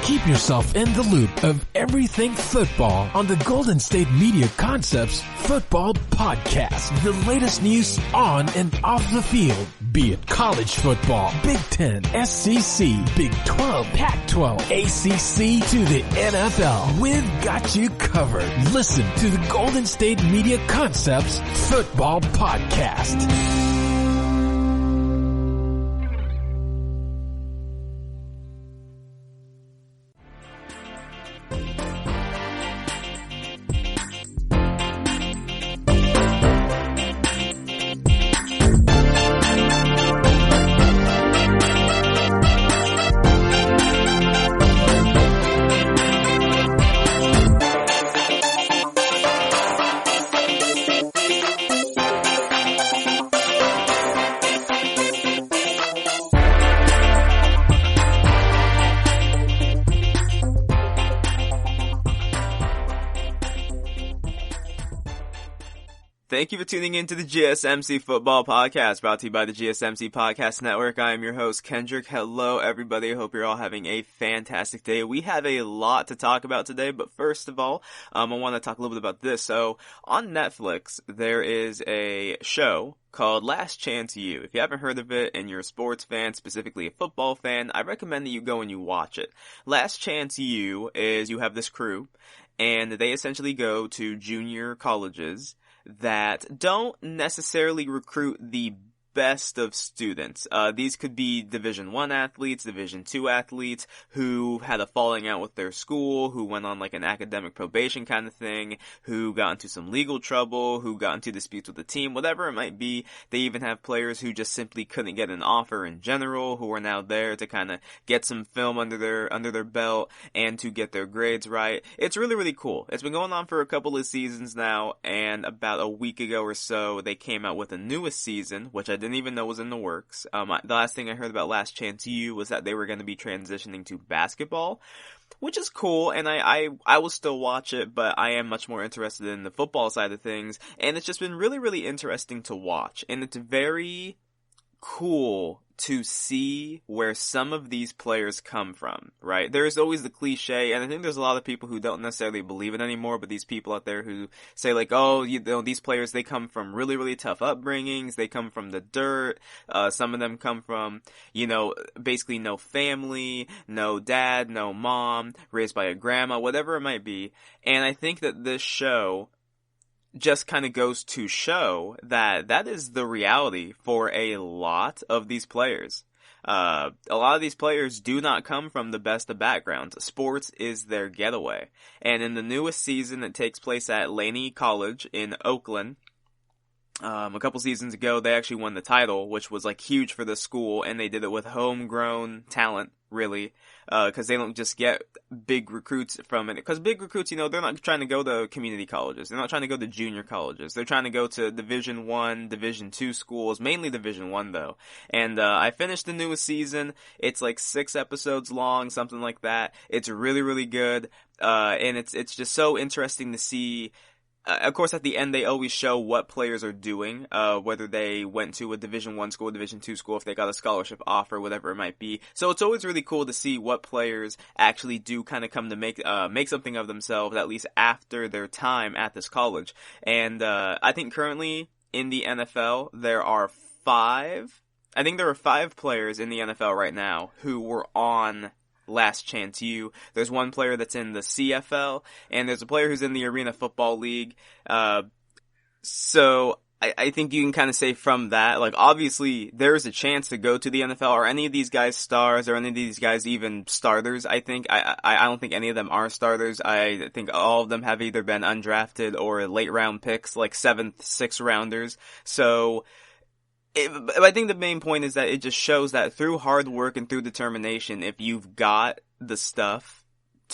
Keep yourself in the loop of everything football on the Golden State Media Concepts Football Podcast. The latest news on and off the field, be it college football, Big Ten, SEC, Big 12, Pac-12, ACC to the NFL. We've got you covered. Listen to the Golden State Media Concepts Football Podcast. Thank you for tuning in to the GSMC Football Podcast, brought to you by the GSMC Podcast Network. I am your host, Kendrick. Hello, everybody. I hope you're all having a fantastic day. We have a lot to talk about today, but first of all, I want to talk a little bit about this. So, on Netflix, there is a show called Last Chance U. If you haven't heard of it and you're a sports fan, specifically a football fan, I recommend that you go and you watch it. Last Chance U is you have this crew, and they essentially go to junior colleges that don't necessarily recruit the best of students. These could be Division I athletes, Division II athletes who had a falling out with their school, who went on like an academic probation kind of thing, who got into some legal trouble, who got into disputes with the team, whatever it might be. They even have players who just simply couldn't get an offer in general, who are now there to kind of get some film under their belt and to get their grades right. It's really, really cool. It's been going on for a couple of seasons now, and about a week ago or so, they came out with a newest season, which I didn't even know was in the works. The last thing I heard about Last Chance U was that they were going to be transitioning to basketball, which is cool, and I will still watch it, but I am much more interested in the football side of things, and it's just been really, really interesting to watch, and it's very cool to see where some of these players come from, right? There's always the cliche, and I think there's a lot of people who don't necessarily believe it anymore, but these people out there who say like, oh, you know, these players, they come from really, really tough upbringings, they come from the dirt, some of them come from, you know, basically no family, no dad, no mom, raised by a grandma, whatever it might be, and I think that this show just kind of goes to show that that is the reality for a lot of these players. A lot of these players do not come from the best of backgrounds. Sports is their getaway. And in the newest season, it takes place at Laney College in Oakland. A couple seasons ago, they actually won the title, which was like huge for the school, and they did it with homegrown talent, really, because they don't just get big recruits from it. Because big recruits, you know, they're not trying to go to community colleges. They're not trying to go to junior colleges. They're trying to go to Division I, Division II schools, mainly Division I, though. And I finished the newest season. It's like 6 episodes long, something like that. It's really, really good, and it's just so interesting to see. Of course, at the end, they always show what players are doing, whether they went to a Division I school, Division II school, if they got a scholarship offer, whatever it might be. So it's always really cool to see what players actually do kind of come to make something of themselves, at least after their time at this college. And I think currently in the NFL, there are 5 players in the NFL right now who were on Last Chance U. There's one player that's in the CFL, and there's a player who's in the Arena Football League. So I think you can kind of say from that, like, obviously there's a chance to go to the NFL. Are any of these guys stars? Are any of these guys even starters? I don't think any of them are starters. I think all of them have either been undrafted or late round picks, like 7th, 6th rounders. So I think the main point is that it just shows that through hard work and through determination, if you've got the stuff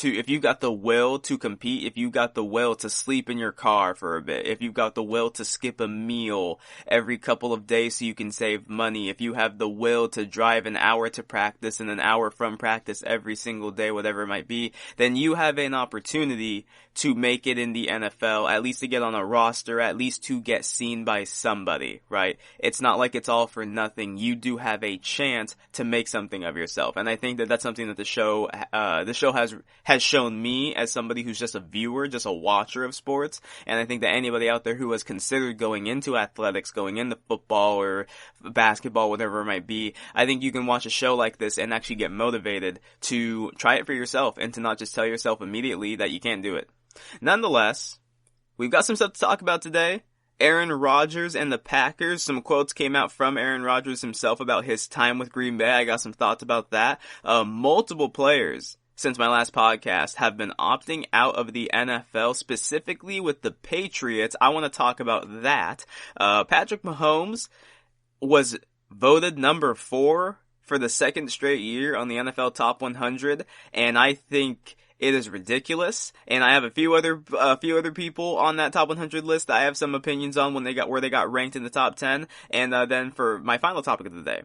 if you've got the will to compete, if you've got the will to sleep in your car for a bit, if you've got the will to skip a meal every couple of days so you can save money, if you have the will to drive an hour to practice and an hour from practice every single day, whatever it might be, then you have an opportunity to make it in the NFL, at least to get on a roster, at least to get seen by somebody, right? It's not like it's all for nothing. You do have a chance to make something of yourself. And I think that that's something that the show has shown me as somebody who's just a viewer, just a watcher of sports. And I think that anybody out there who has considered going into athletics, going into football or basketball, whatever it might be, I think you can watch a show like this and actually get motivated to try it for yourself and to not just tell yourself immediately that you can't do it. Nonetheless, we've got some stuff to talk about today. Aaron Rodgers and the Packers. Some quotes came out from Aaron Rodgers himself about his time with Green Bay. I got some thoughts about that. Multiple players since my last podcast have been opting out of the NFL, specifically with the Patriots. I want to talk about that. Patrick Mahomes was voted number 4 for the second straight year on the NFL Top 100, and I think it is ridiculous, and I have a few other people on that top 100 list that I have some opinions on where they got ranked in the top 10. And then for my final topic of the day,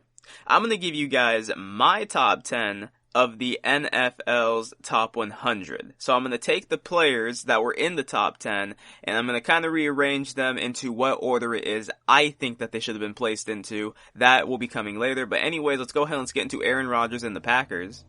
I'm going to give you guys my top 10 of the NFL's top 100. So I'm going to take the players that were in the top 10, and I'm going to kind of rearrange them into what order it is I think that they should have been placed into. That will be coming later. But anyways, let's go ahead and let's get into Aaron Rodgers and the Packers.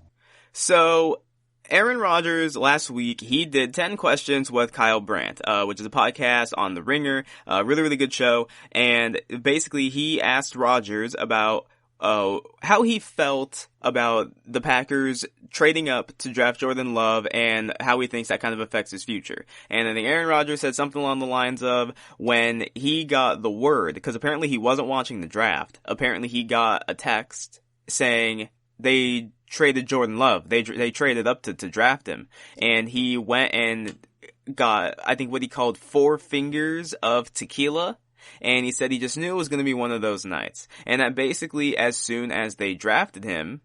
So Aaron Rodgers, last week, he did 10 Questions with Kyle Brandt, which is a podcast on The Ringer, really, really good show, and basically he asked Rodgers about how he felt about the Packers trading up to draft Jordan Love and how he thinks that kind of affects his future. And I think Aaron Rodgers said something along the lines of, when he got the word, because apparently he wasn't watching the draft, apparently he got a text saying they traded Jordan Love. They traded up to draft him. And he went and got, I think, what he called 4 fingers of tequila. And he said he just knew it was going to be one of those nights. And that basically, as soon as they drafted him,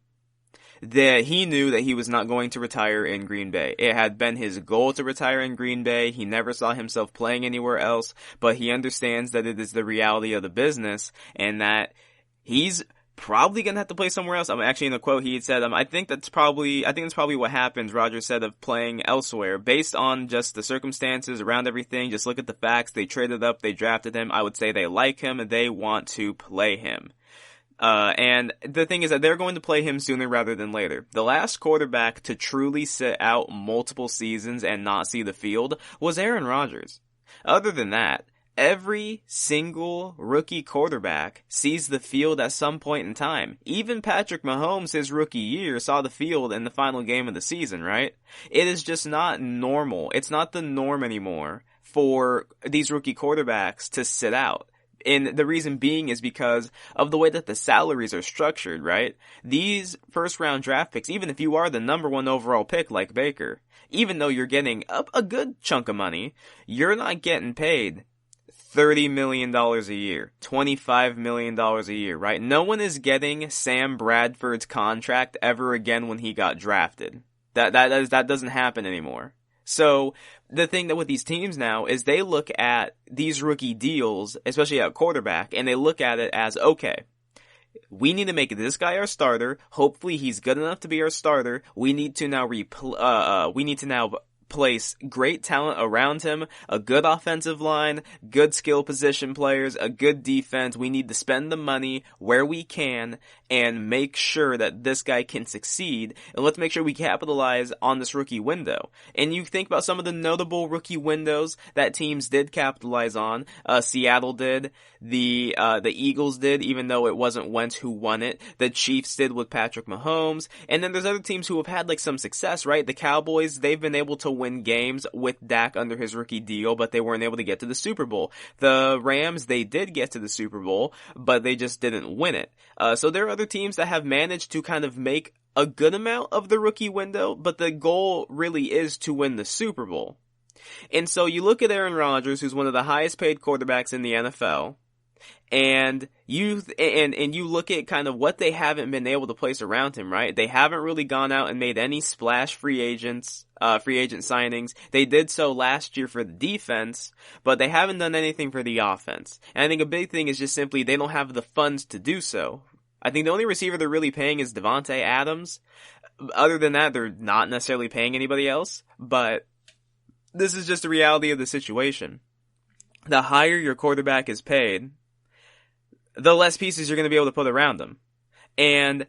that he knew that he was not going to retire in Green Bay. It had been his goal to retire in Green Bay. He never saw himself playing anywhere else, but he understands that it is the reality of the business and that he's probably gonna have to play somewhere else. Actually, in the quote he had said, I think that's probably what happens, Rodgers said, of playing elsewhere. Based on just the circumstances around everything, just look at the facts. They traded up, they drafted him. I would say they like him and they want to play him. And the thing is that they're going to play him sooner rather than later. The last quarterback to truly sit out multiple seasons and not see the field was Aaron Rodgers. Other than that, every single rookie quarterback sees the field at some point in time. Even Patrick Mahomes, his rookie year, saw the field in the final game of the season, right? It is just not normal. It's not the norm anymore for these rookie quarterbacks to sit out. And the reason being is because of the way that the salaries are structured, right? These first round draft picks, even if you are the number 1 overall pick like Baker, even though you're getting a good chunk of money, you're not getting paid $30 million a year, $25 million a year, right? No one is getting Sam Bradford's contract ever again when he got drafted. That doesn't happen anymore. So the thing that with these teams now is they look at these rookie deals, especially at quarterback, and they look at it as, okay, we need to make this guy our starter. Hopefully he's good enough to be our starter. We need to now place great talent around him, a good offensive line, good skill position players, a good defense. We need to spend the money where we can and make sure that this guy can succeed. And let's make sure we capitalize on this rookie window. And you think about some of the notable rookie windows that teams did capitalize on. Seattle did. The Eagles did, even though it wasn't Wentz who won it. The Chiefs did with Patrick Mahomes. And then there's other teams who have had like some success, right? The Cowboys, they've been able to win games with Dak under his rookie deal, but they weren't able to get to the Super Bowl. The Rams, they did get to the Super Bowl, but they just didn't win it. So there are other teams that have managed to kind of make a good amount of the rookie window, but the goal really is to win the Super Bowl. And so you look at Aaron Rodgers, who's one of the highest paid quarterbacks in the NFL, And you look at kind of what they haven't been able to place around him, right? They haven't really gone out and made any splash free agent signings. They did so last year for the defense, but they haven't done anything for the offense. And I think a big thing is just simply they don't have the funds to do so. I think the only receiver they're really paying is Devontae Adams. Other than that, they're not necessarily paying anybody else, but this is just the reality of the situation. The higher your quarterback is paid, the less pieces you're going to be able to put around them. And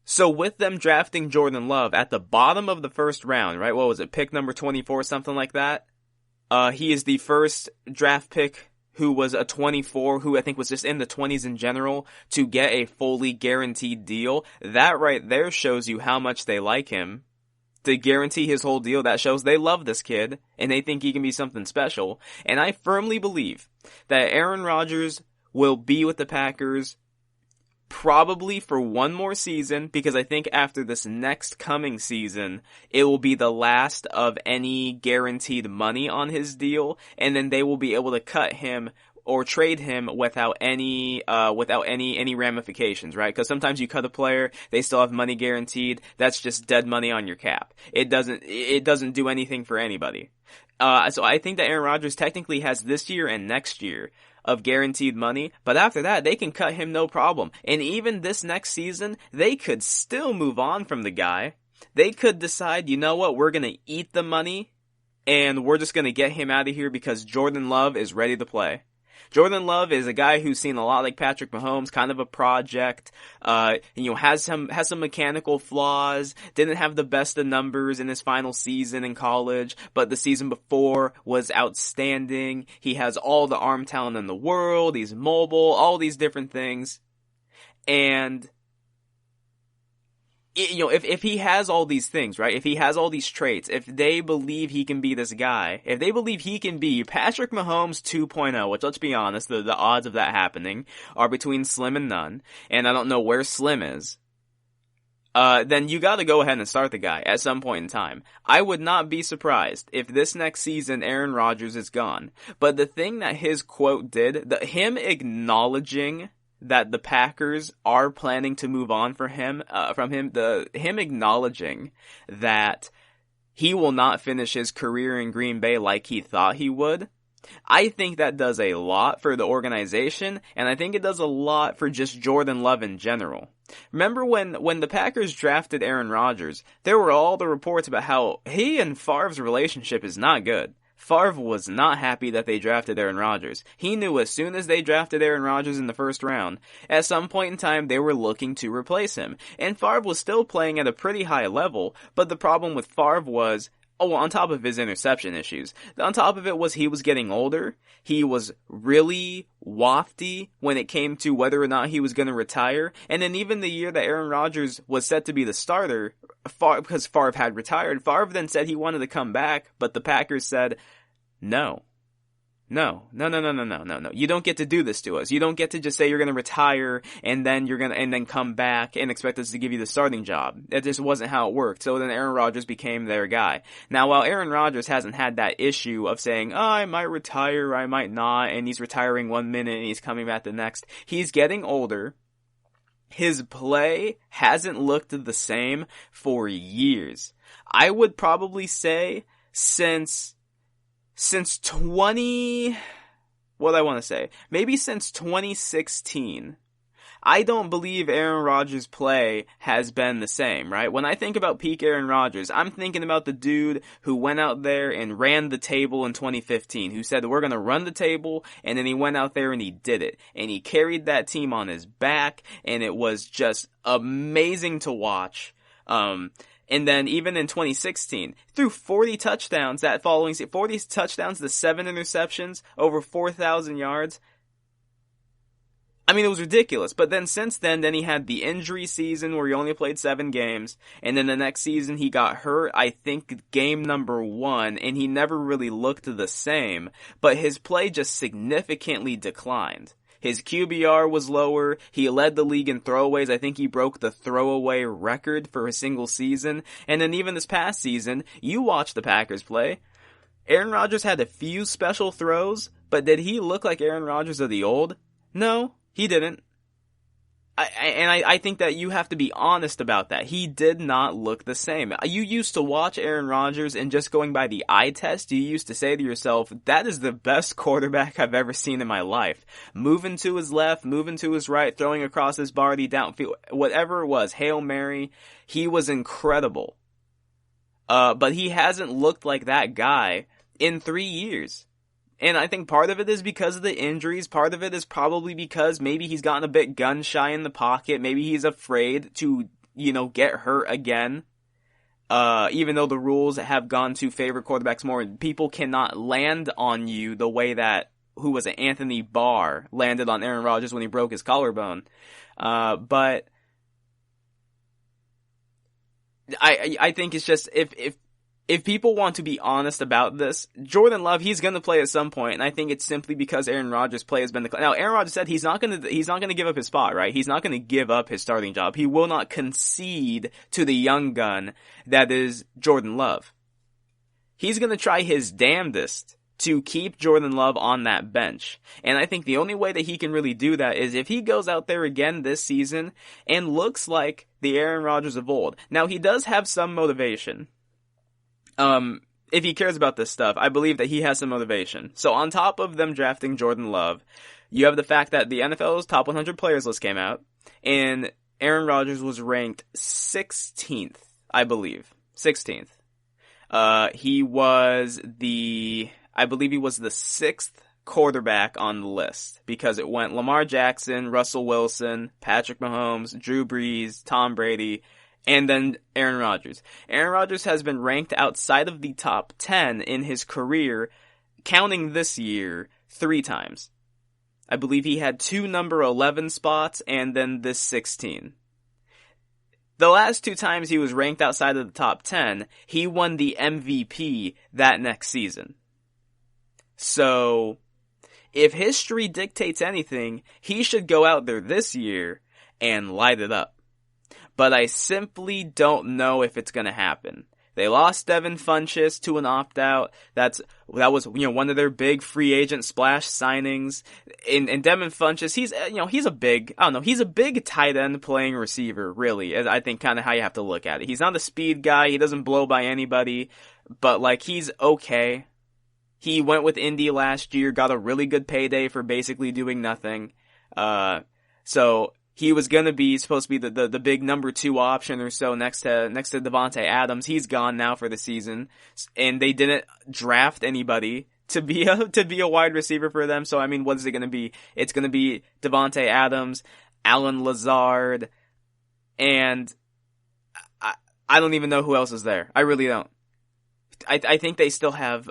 so with them drafting Jordan Love at the bottom of the first round, right? What was it? Pick number 24, something like that. He is the first draft pick who was a 24, who I think was just in the 20s in general, to get a fully guaranteed deal. That right there shows you how much they like him. To guarantee his whole deal, that shows they love this kid, and they think he can be something special. And I firmly believe that Aaron Rodgers will be with the Packers probably for one more season, because I think after this next coming season, it will be the last of any guaranteed money on his deal, and then they will be able to cut him or trade him without any ramifications, right? Because sometimes you cut a player, they still have money guaranteed. That's just dead money on your cap. It doesn't do anything for anybody. So I think that Aaron Rodgers technically has this year and next year of guaranteed money, but after that, they can cut him no problem. And even this next season, they could still move on from the guy. They could decide, you know what, we're gonna eat the money, and we're just gonna get him out of here because Jordan Love is ready to play. Jordan Love is a guy who's seen a lot like Patrick Mahomes, kind of a project, has some mechanical flaws, didn't have the best of numbers in his final season in college, but the season before was outstanding. He has all the arm talent in the world, he's mobile, all these different things. And if he has all these things, right? If he has all these traits, if they believe he can be this guy, if they believe he can be Patrick Mahomes 2.0, which, let's be honest, the odds of that happening are between slim and none, and I don't know where slim is, then you gotta go ahead and start the guy at some point in time. I would not be surprised if this next season Aaron Rodgers is gone. But the thing that his quote did, him acknowledging that the Packers are planning to move on from him acknowledging that he will not finish his career in Green Bay like he thought he would, I think that does a lot for the organization, and I think it does a lot for just Jordan Love in general. Remember when the Packers drafted Aaron Rodgers, there were all the reports about how he and Favre's relationship is not good. Favre was not happy that they drafted Aaron Rodgers. He knew as soon as they drafted Aaron Rodgers in the first round, at some point in time they were looking to replace him. And Favre was still playing at a pretty high level, but the problem with Favre was, on top of his interception issues, on top of it was he was getting older. He was really wafty when it came to whether or not he was going to retire. And then even the year that Aaron Rodgers was set to be the starter, because Favre had retired, Favre then said he wanted to come back, but the Packers said, No. You don't get to do this to us. You don't get to just say you're going to retire and then come back and expect us to give you the starting job. That just wasn't how it worked. So then Aaron Rodgers became their guy. Now, while Aaron Rodgers hasn't had that issue of saying, I might retire, I might not, and he's retiring one minute and he's coming back the next, he's getting older. His play hasn't looked the same for years. I would probably say since 2016, I don't believe Aaron Rodgers' play has been the same, right? When I think about peak Aaron Rodgers, I'm thinking about the dude who went out there and ran the table in 2015, who said, we're going to run the table, and then he went out there and he did it. And he carried that team on his back, and it was just amazing to watch. And then even in 2016, threw 40 touchdowns that following season, 40 touchdowns to 7 interceptions, over 4,000 yards. I mean, it was ridiculous. But then since then he had the injury season where he only played 7 games. And then the next season he got hurt, I think game number 1, and he never really looked the same. But his play just significantly declined. His QBR was lower. He led the league in throwaways. I think he broke the throwaway record for a single season. And then even this past season, you watched the Packers play. Aaron Rodgers had a few special throws, but did he look like Aaron Rodgers of the old? No, he didn't. I think that you have to be honest about that. He did not look the same. You used to watch Aaron Rodgers, and just going by the eye test, you used to say to yourself, that is the best quarterback I've ever seen in my life. Moving to his left, moving to his right, throwing across his body, downfield, whatever it was, Hail Mary, he was incredible. But he hasn't looked like that guy in 3 years. And I think part of it is because of the injuries. Part of it is probably because maybe he's gotten a bit gun shy in the pocket. Maybe he's afraid to, get hurt again. Even though the rules have gone to favor quarterbacks more, people cannot land on you the way that, Anthony Barr landed on Aaron Rodgers when he broke his collarbone. But I think it's just, if people want to be honest about this, Jordan Love, he's going to play at some point, and I think it's simply because Aaron Rodgers' play has been declined. Now, Aaron Rodgers said he's not going to give up his spot, right? He's not going to give up his starting job. He will not concede to the young gun that is Jordan Love. He's going to try his damnedest to keep Jordan Love on that bench. And I think the only way that he can really do that is if he goes out there again this season and looks like the Aaron Rodgers of old. Now, he does have some motivation. If he cares about this stuff, I believe that he has some motivation. So on top of them drafting Jordan Love, you have the fact that the NFL's top 100 players list came out, and Aaron Rodgers was ranked 16th, I believe. 16th. I believe he was the 6th quarterback on the list, because it went Lamar Jackson, Russell Wilson, Patrick Mahomes, Drew Brees, Tom Brady, and then Aaron Rodgers. Aaron Rodgers has been ranked outside of the top 10 in his career, counting this year, 3 times. I believe he had 2 number 11 spots and then this 16. The last 2 times he was ranked outside of the top 10, he won the MVP that next season. So, if history dictates anything, he should go out there this year and light it up. But I simply don't know if it's going to happen. They lost Devin Funchess to an opt-out. That was one of their big free agent splash signings. And Devin Funchess, he's a big tight end playing receiver, really. I think kind of how you have to look at it. He's not a speed guy. He doesn't blow by anybody, but he's okay. He went with Indy last year, got a really good payday for basically doing nothing. So he was supposed to be the big number 2 option or so next to Devontae Adams. He's gone now for the season, and they didn't draft anybody to be a wide receiver for them. So I mean, what is it going to be? It's going to be Devontae Adams, Alan Lazard, and I don't even know who else is there. I really don't. I think they still have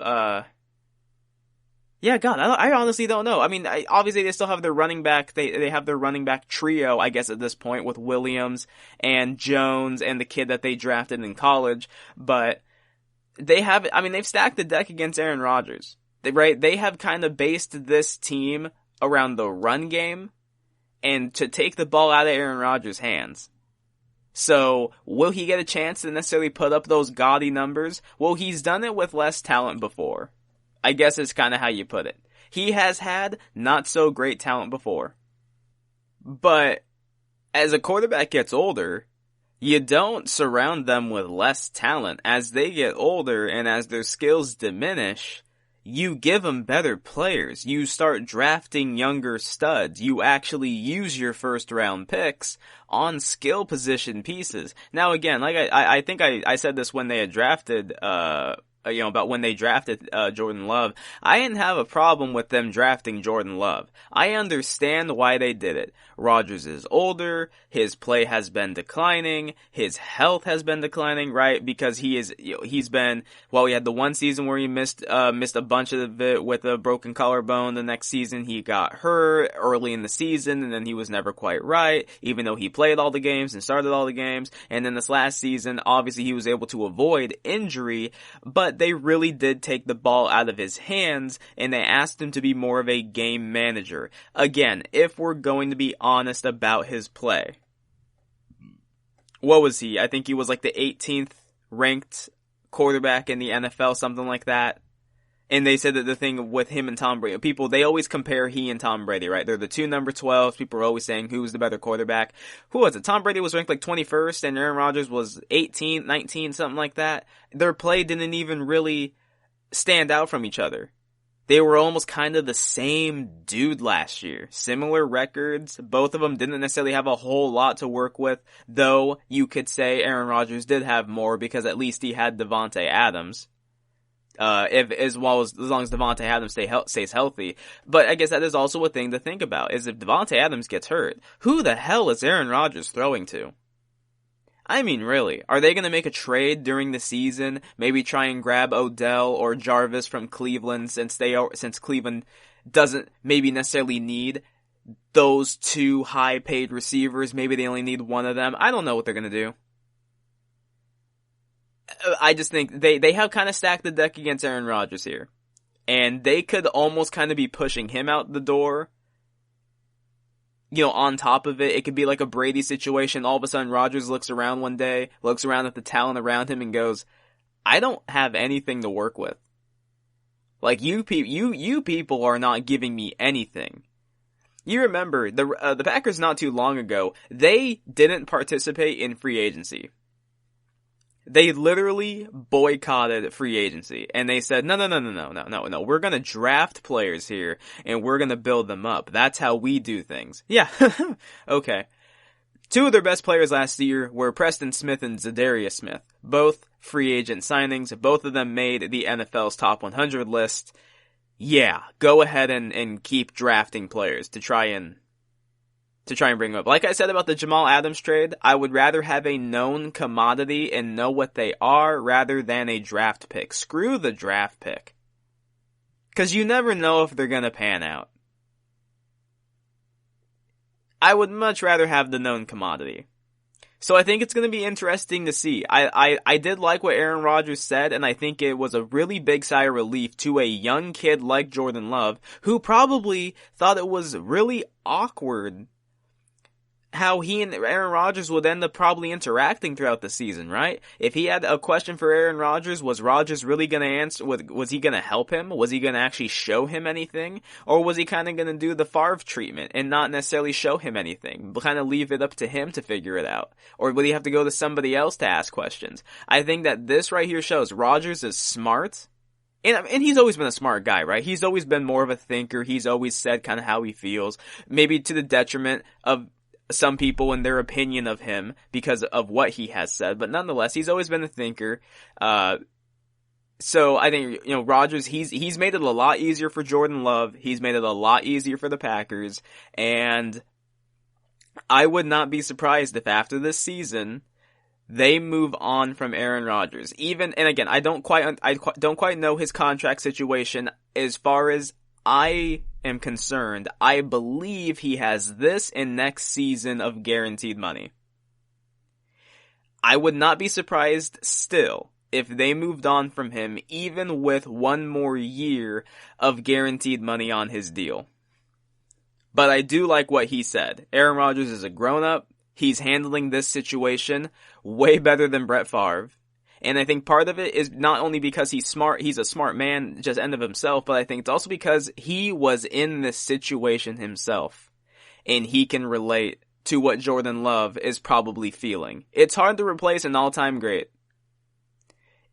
yeah, God, I honestly don't know. I mean, obviously they still have their running back. They have their running back trio, I guess, at this point, with Williams and Jones and the kid that they drafted in college. But they've stacked the deck against Aaron Rodgers. They have kind of based this team around the run game and to take the ball out of Aaron Rodgers' hands. So, will he get a chance to necessarily put up those gaudy numbers? Well, he's done it with less talent before. I guess it's kind of how you put it. He has had not so great talent before. But as a quarterback gets older, you don't surround them with less talent. As they get older and as their skills diminish, you give them better players. You start drafting younger studs. You actually use your first round picks on skill position pieces. Now again, I think I said this when they had drafted, about when they drafted Jordan Love. I didn't have a problem with them drafting Jordan Love. I understand why they did it. Rodgers is older, his play has been declining, his health has been declining, right? Because he had the one season where he missed a bunch of it with a broken collarbone. The next season he got hurt early in the season, and then he was never quite right, even though he played all the games and started all the games. And then this last season, obviously he was able to avoid injury, but they really did take the ball out of his hands, and they asked him to be more of a game manager. Again, if we're going to be honest about his play. What was he? I think he was the 18th ranked quarterback in the NFL, something like that. And they said that the thing with him and Tom Brady, they always compare he and Tom Brady, right? They're the two number 12s. People are always saying who's the better quarterback. Who was it? Tom Brady was ranked like 21st and Aaron Rodgers was 18, 19, something like that. Their play didn't even really stand out from each other. They were almost kind of the same dude last year. Similar records. Both of them didn't necessarily have a whole lot to work with, though you could say Aaron Rodgers did have more because at least he had Devontae Adams. As long as Devontae Adams stays healthy. But I guess that is also a thing to think about, is if Devontae Adams gets hurt, who the hell is Aaron Rodgers throwing to? I mean, really, are they going to make a trade during the season? Maybe try and grab Odell or Jarvis from Cleveland since Cleveland doesn't maybe necessarily need those two high-paid receivers. Maybe they only need one of them. I don't know what they're going to do. I just think they have kind of stacked the deck against Aaron Rodgers here. And they could almost kind of be pushing him out the door. On top of it could be like a Brady situation. All of a sudden, Rodgers looks around one day, looks around at the talent around him and goes, I don't have anything to work with. Like, you people are not giving me anything. You remember, the Packers not too long ago, they didn't participate in free agency. They literally boycotted free agency, and they said, no, we're gonna draft players here, and we're gonna build them up. That's how we do things. Yeah, okay. Two of their best players last year were Preston Smith and Zadarius Smith, both free agent signings. Both of them made the NFL's top 100 list. Yeah, go ahead and keep drafting players to try and bring them up. Like I said about the Jamal Adams trade, I would rather have a known commodity and know what they are rather than a draft pick. Screw the draft pick. Because you never know if they're going to pan out. I would much rather have the known commodity. So I think it's going to be interesting to see. I did like what Aaron Rodgers said, and I think it was a really big sigh of relief to a young kid like Jordan Love, who probably thought it was really awkward how he and Aaron Rodgers would end up probably interacting throughout the season, right? If he had a question for Aaron Rodgers, was Rodgers really going to answer? Was he going to help him? Was he going to actually show him anything? Or was he kind of going to do the Favre treatment and not necessarily show him anything? Kind of leave it up to him to figure it out? Or would he have to go to somebody else to ask questions? I think that this right here shows Rodgers is smart. And he's always been a smart guy, right? He's always been more of a thinker. He's always said kind of how he feels. Maybe to the detriment of some people and their opinion of him because of what he has said, but nonetheless, he's always been a thinker. So I think, Rodgers, he's made it a lot easier for Jordan Love. He's made it a lot easier for the Packers. And I would not be surprised if after this season, they move on from Aaron Rodgers. And again, I don't quite know his contract situation. As far as I am concerned, I believe he has this and next season of guaranteed money. I would not be surprised still if they moved on from him even with one more year of guaranteed money on his deal. But I do like what he said. Aaron Rodgers is a grown-up. He's handling this situation way better than Brett Favre. And I think part of it is not only because he's a smart man just end of himself, but I think it's also because he was in this situation himself. And he can relate to what Jordan Love is probably feeling. It's hard to replace an all-time great.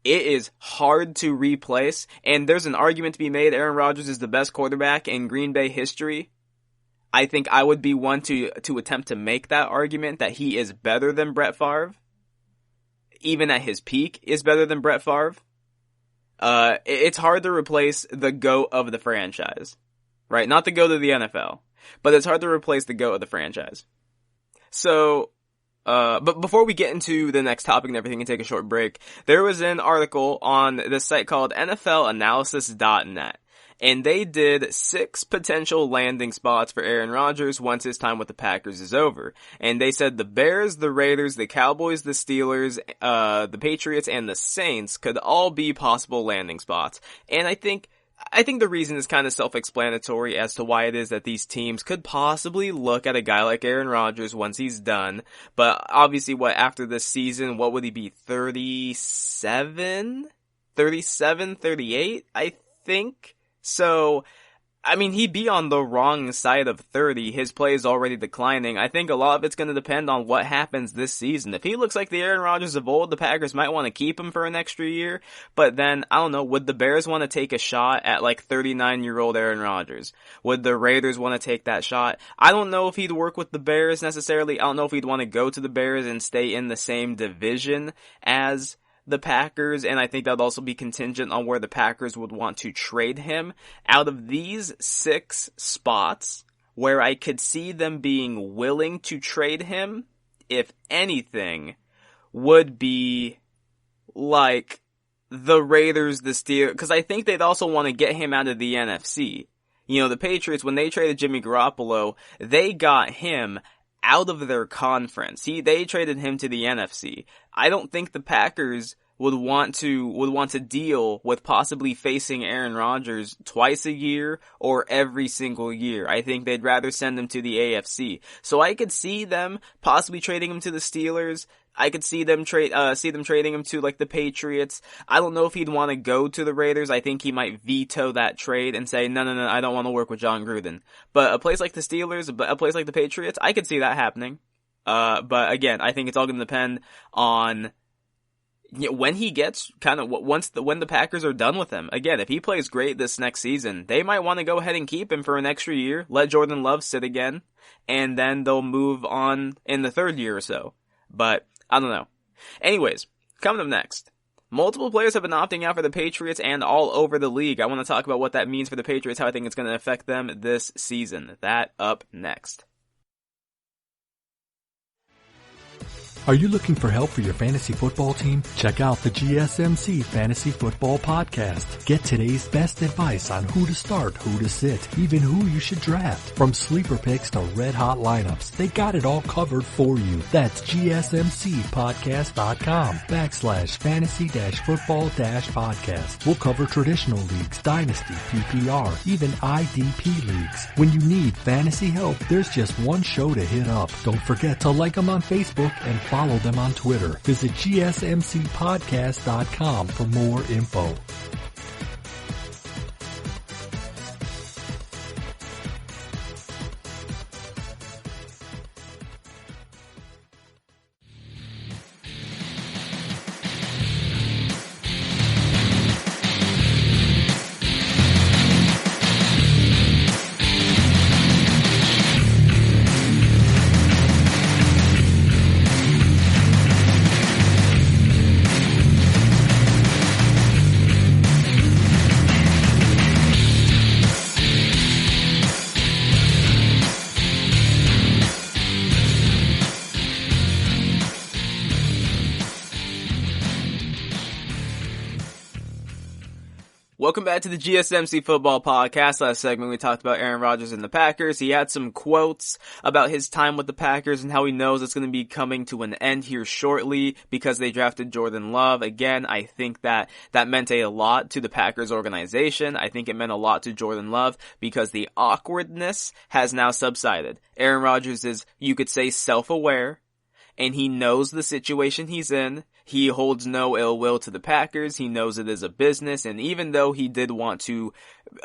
It is hard to replace, and there's an argument to be made Aaron Rodgers is the best quarterback in Green Bay history. I think I would be one to attempt to make that argument that he is better than Brett Favre. Even at his peak, is better than Brett Favre. It's hard to replace the GOAT of the franchise, right? Not the GOAT of the NFL, but it's hard to replace the GOAT of the franchise. So, but before we get into the next topic and everything and take a short break, there was an article on this site called NFLanalysis.net. And they did 6 potential landing spots for Aaron Rodgers once his time with the Packers is over. And they said the Bears, the Raiders, the Cowboys, the Steelers, the Patriots, and the Saints could all be possible landing spots. And I think the reason is kind of self-explanatory as to why it is that these teams could possibly look at a guy like Aaron Rodgers once he's done. But obviously, after this season, what would he be, 37? 38? I think so. I mean, he'd be on the wrong side of 30. His play is already declining. I think a lot of it's going to depend on what happens this season. If he looks like the Aaron Rodgers of old, the Packers might want to keep him for an extra year. But then, I don't know, would the Bears want to take a shot at like 39-year-old Aaron Rodgers? Would the Raiders want to take that shot? I don't know if he'd work with the Bears necessarily. I don't know if he'd want to go to the Bears and stay in the same division as the Packers, and I think that would also be contingent on where the Packers would want to trade him. Out of these 6 spots where I could see them being willing to trade him, if anything, would be like the Raiders, the Steelers, because I think they'd also want to get him out of the NFC. You know, the Patriots, when they traded Jimmy Garoppolo, they got him out of their conference. They traded him to the NFC. I don't think the Packers would want to deal with possibly facing Aaron Rodgers twice a year or every single year. I think they'd rather send him to the AFC. So I could see them possibly trading him to the Steelers. I could see them trading him to like the Patriots. I don't know if he'd want to go to the Raiders. I think he might veto that trade and say, no, I don't want to work with John Gruden. But a place like the Steelers, a place like the Patriots, I could see that happening. But again, I think it's all going to depend on when he gets when the Packers are done with him. Again, if he plays great this next season, they might want to go ahead and keep him for an extra year, let Jordan Love sit again, and then they'll move on in the 3rd year or so. But I don't know. Anyways, coming up next, multiple players have been opting out for the Patriots and all over the league. I want to talk about what that means for the Patriots, how I think it's going to affect them this season. That up next. Are you looking for help for your fantasy football team? Check out the GSMC Fantasy Football Podcast. Get today's best advice on who to start, who to sit, even who you should draft. From sleeper picks to red hot lineups, they got it all covered for you. That's GSMCpodcast.com/fantasy-football-podcast. We'll cover traditional leagues, dynasty, PPR, even IDP leagues. When you need fantasy help, there's just one show to hit up. Don't forget to like them on Facebook and follow them on Twitter. Visit GSMCpodcast.com for more info. Welcome back to the GSMC Football Podcast. Last segment we talked about Aaron Rodgers and the Packers. He had some quotes about his time with the Packers and how he knows it's going to be coming to an end here shortly because they drafted Jordan Love. Again, I think that meant a lot to the Packers organization. I think it meant a lot to Jordan Love because the awkwardness has now subsided. Aaron Rodgers is, you could say, self-aware, and he knows the situation he's in. He holds no ill will to the Packers. He knows it is a business, and even though he did want to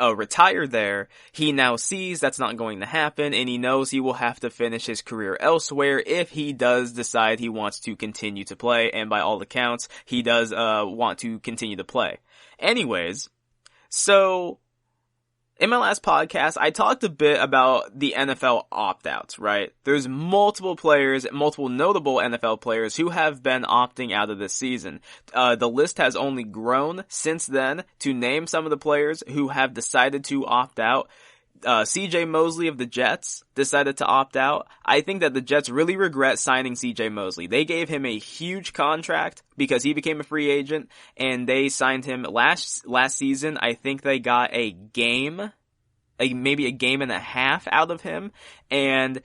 retire there, he now sees that's not going to happen, and he knows he will have to finish his career elsewhere if he does decide he wants to continue to play, and by all accounts, he does want to continue to play. Anyways, so in my last podcast, I talked a bit about the NFL opt-outs, right? There's multiple players, multiple notable NFL players who have been opting out of this season. The list has only grown since then. To name some of the players who have decided to opt out, CJ Mosley of the Jets decided to opt out. I think that the Jets really regret signing CJ Mosley. They gave him a huge contract because he became a free agent, and they signed him last season. I think they got maybe a game and a half out of him, and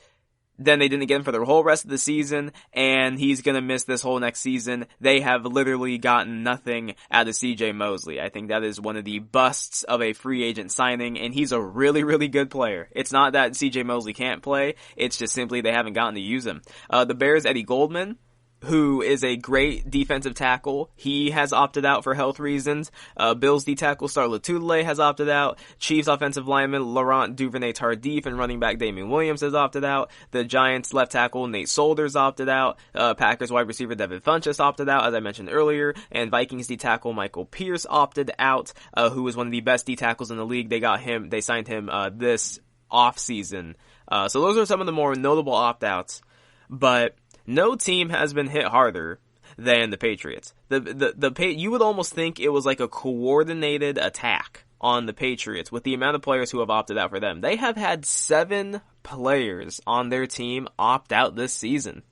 then they didn't get him for the whole rest of the season, and he's gonna miss this whole next season. They have literally gotten nothing out of CJ Mosley. I think that is one of the busts of a free agent signing, and he's a really, really good player. It's not that CJ Mosley can't play, it's just simply they haven't gotten to use him. The Bears, Eddie Goldman, who is a great defensive tackle. He has opted out for health reasons. Bills D-tackle Star Latulier has opted out. Chiefs offensive lineman Laurent Duvernay-Tardif and running back Damian Williams has opted out. The Giants left tackle Nate Solder's opted out. Packers wide receiver Devin Funchess opted out, as I mentioned earlier. And Vikings D-tackle Michael Pierce opted out, who is one of the best D-tackles in the league. They signed him this offseason. So those are some of the more notable opt-outs. But no team has been hit harder than the Patriots. You would almost think it was like a coordinated attack on the Patriots with the amount of players who have opted out for them. They have had 7 players on their team opt out this season.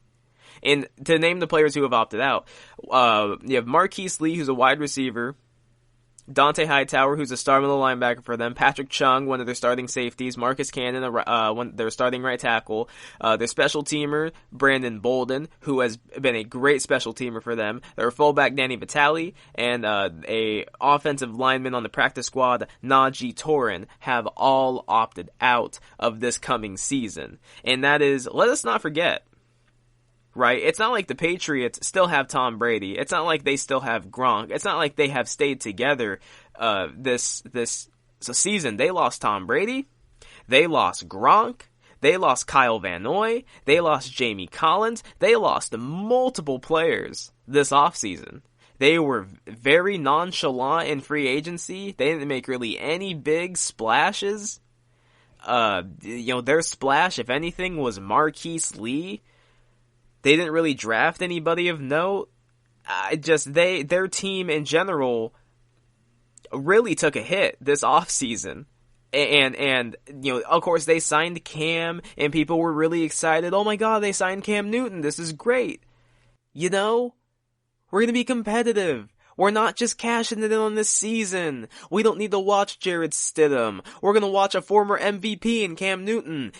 And to name the players who have opted out, you have Marquise Lee, who's a wide receiver, Dante Hightower, who's a star middle linebacker for them, Patrick Chung, one of their starting safeties, Marcus Cannon, their starting right tackle, their special teamer, Brandon Bolden, who has been a great special teamer for them, their fullback, Danny Vitale, and a offensive lineman on the practice squad, Najee Torin, have all opted out of this coming season. And that is, let us not forget, right? It's not like the Patriots still have Tom Brady. It's not like they still have Gronk. It's not like they have stayed together this season. They lost Tom Brady. They lost Gronk. They lost Kyle Van Noy. They lost Jamie Collins. They lost multiple players this offseason. They were very nonchalant in free agency. They didn't make really any big splashes. Their splash, if anything, was Marquise Lee. They didn't really draft anybody of note. Their team in general really took a hit this offseason. And of course they signed Cam and people were really excited. Oh my God, they signed Cam Newton. This is great. We're going to be competitive. We're not just cashing it in on this season. We don't need to watch Jarrett Stidham. We're going to watch a former MVP in Cam Newton.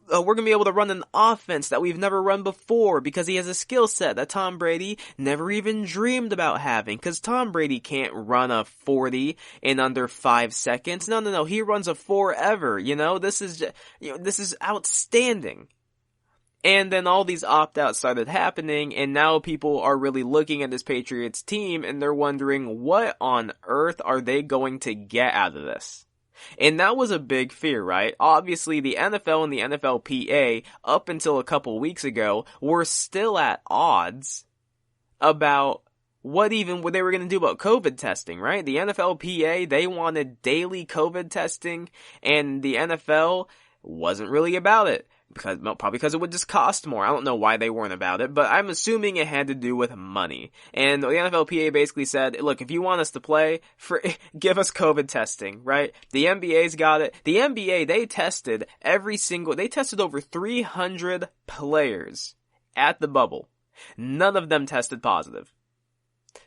We're going to be able to run an offense that we've never run before because he has a skill set that Tom Brady never even dreamed about having, because Tom Brady can't run a 40 in under 5 seconds. No. He runs a forever. This is outstanding. And then all these opt-outs started happening, and now people are really looking at this Patriots team and they're wondering, what on earth are they going to get out of this? And that was a big fear, right? Obviously, the NFL and the NFLPA, up until a couple weeks ago, were still at odds about what they were going to do about COVID testing, right? The NFLPA, they wanted daily COVID testing, and the NFL wasn't really about it. Probably because it would just cost more. I don't know why they weren't about it, but I'm assuming it had to do with money. And the NFLPA basically said, look, if you want us to play, give us COVID testing, right? The NBA's got it. The NBA, they tested over 300 players at the bubble. None of them tested positive.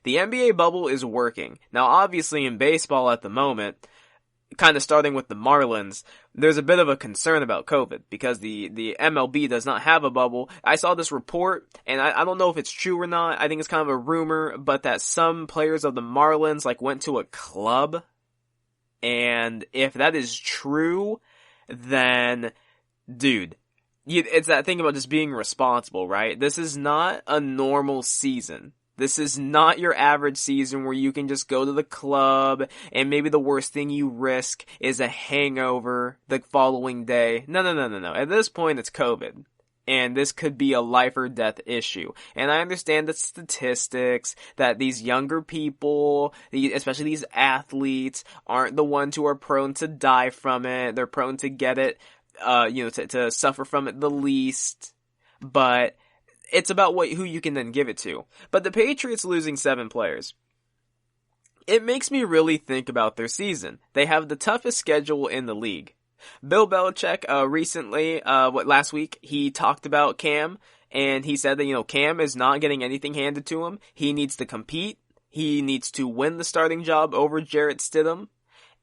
The NBA bubble is working. Now, obviously in baseball at the moment, kind of starting with the Marlins, there's a bit of a concern about COVID because the MLB does not have a bubble. I saw this report, and I don't know if it's true or not. I think it's kind of a rumor, but that some players of the Marlins went to a club, and if that is true, then, dude, it's that thing about just being responsible, right? This is not a normal season. This is not your average season where you can just go to the club and maybe the worst thing you risk is a hangover the following day. No. At this point, it's COVID. And this could be a life or death issue. And I understand the statistics that these younger people, especially these athletes, aren't the ones who are prone to die from it. They're prone to get it, to suffer from it the least. But it's about who you can then give it to. But the Patriots losing 7 players, it makes me really think about their season. They have the toughest schedule in the league. Bill Belichick recently, last week, he talked about Cam, and he said that, Cam is not getting anything handed to him. He needs to compete. He needs to win the starting job over Jarrett Stidham.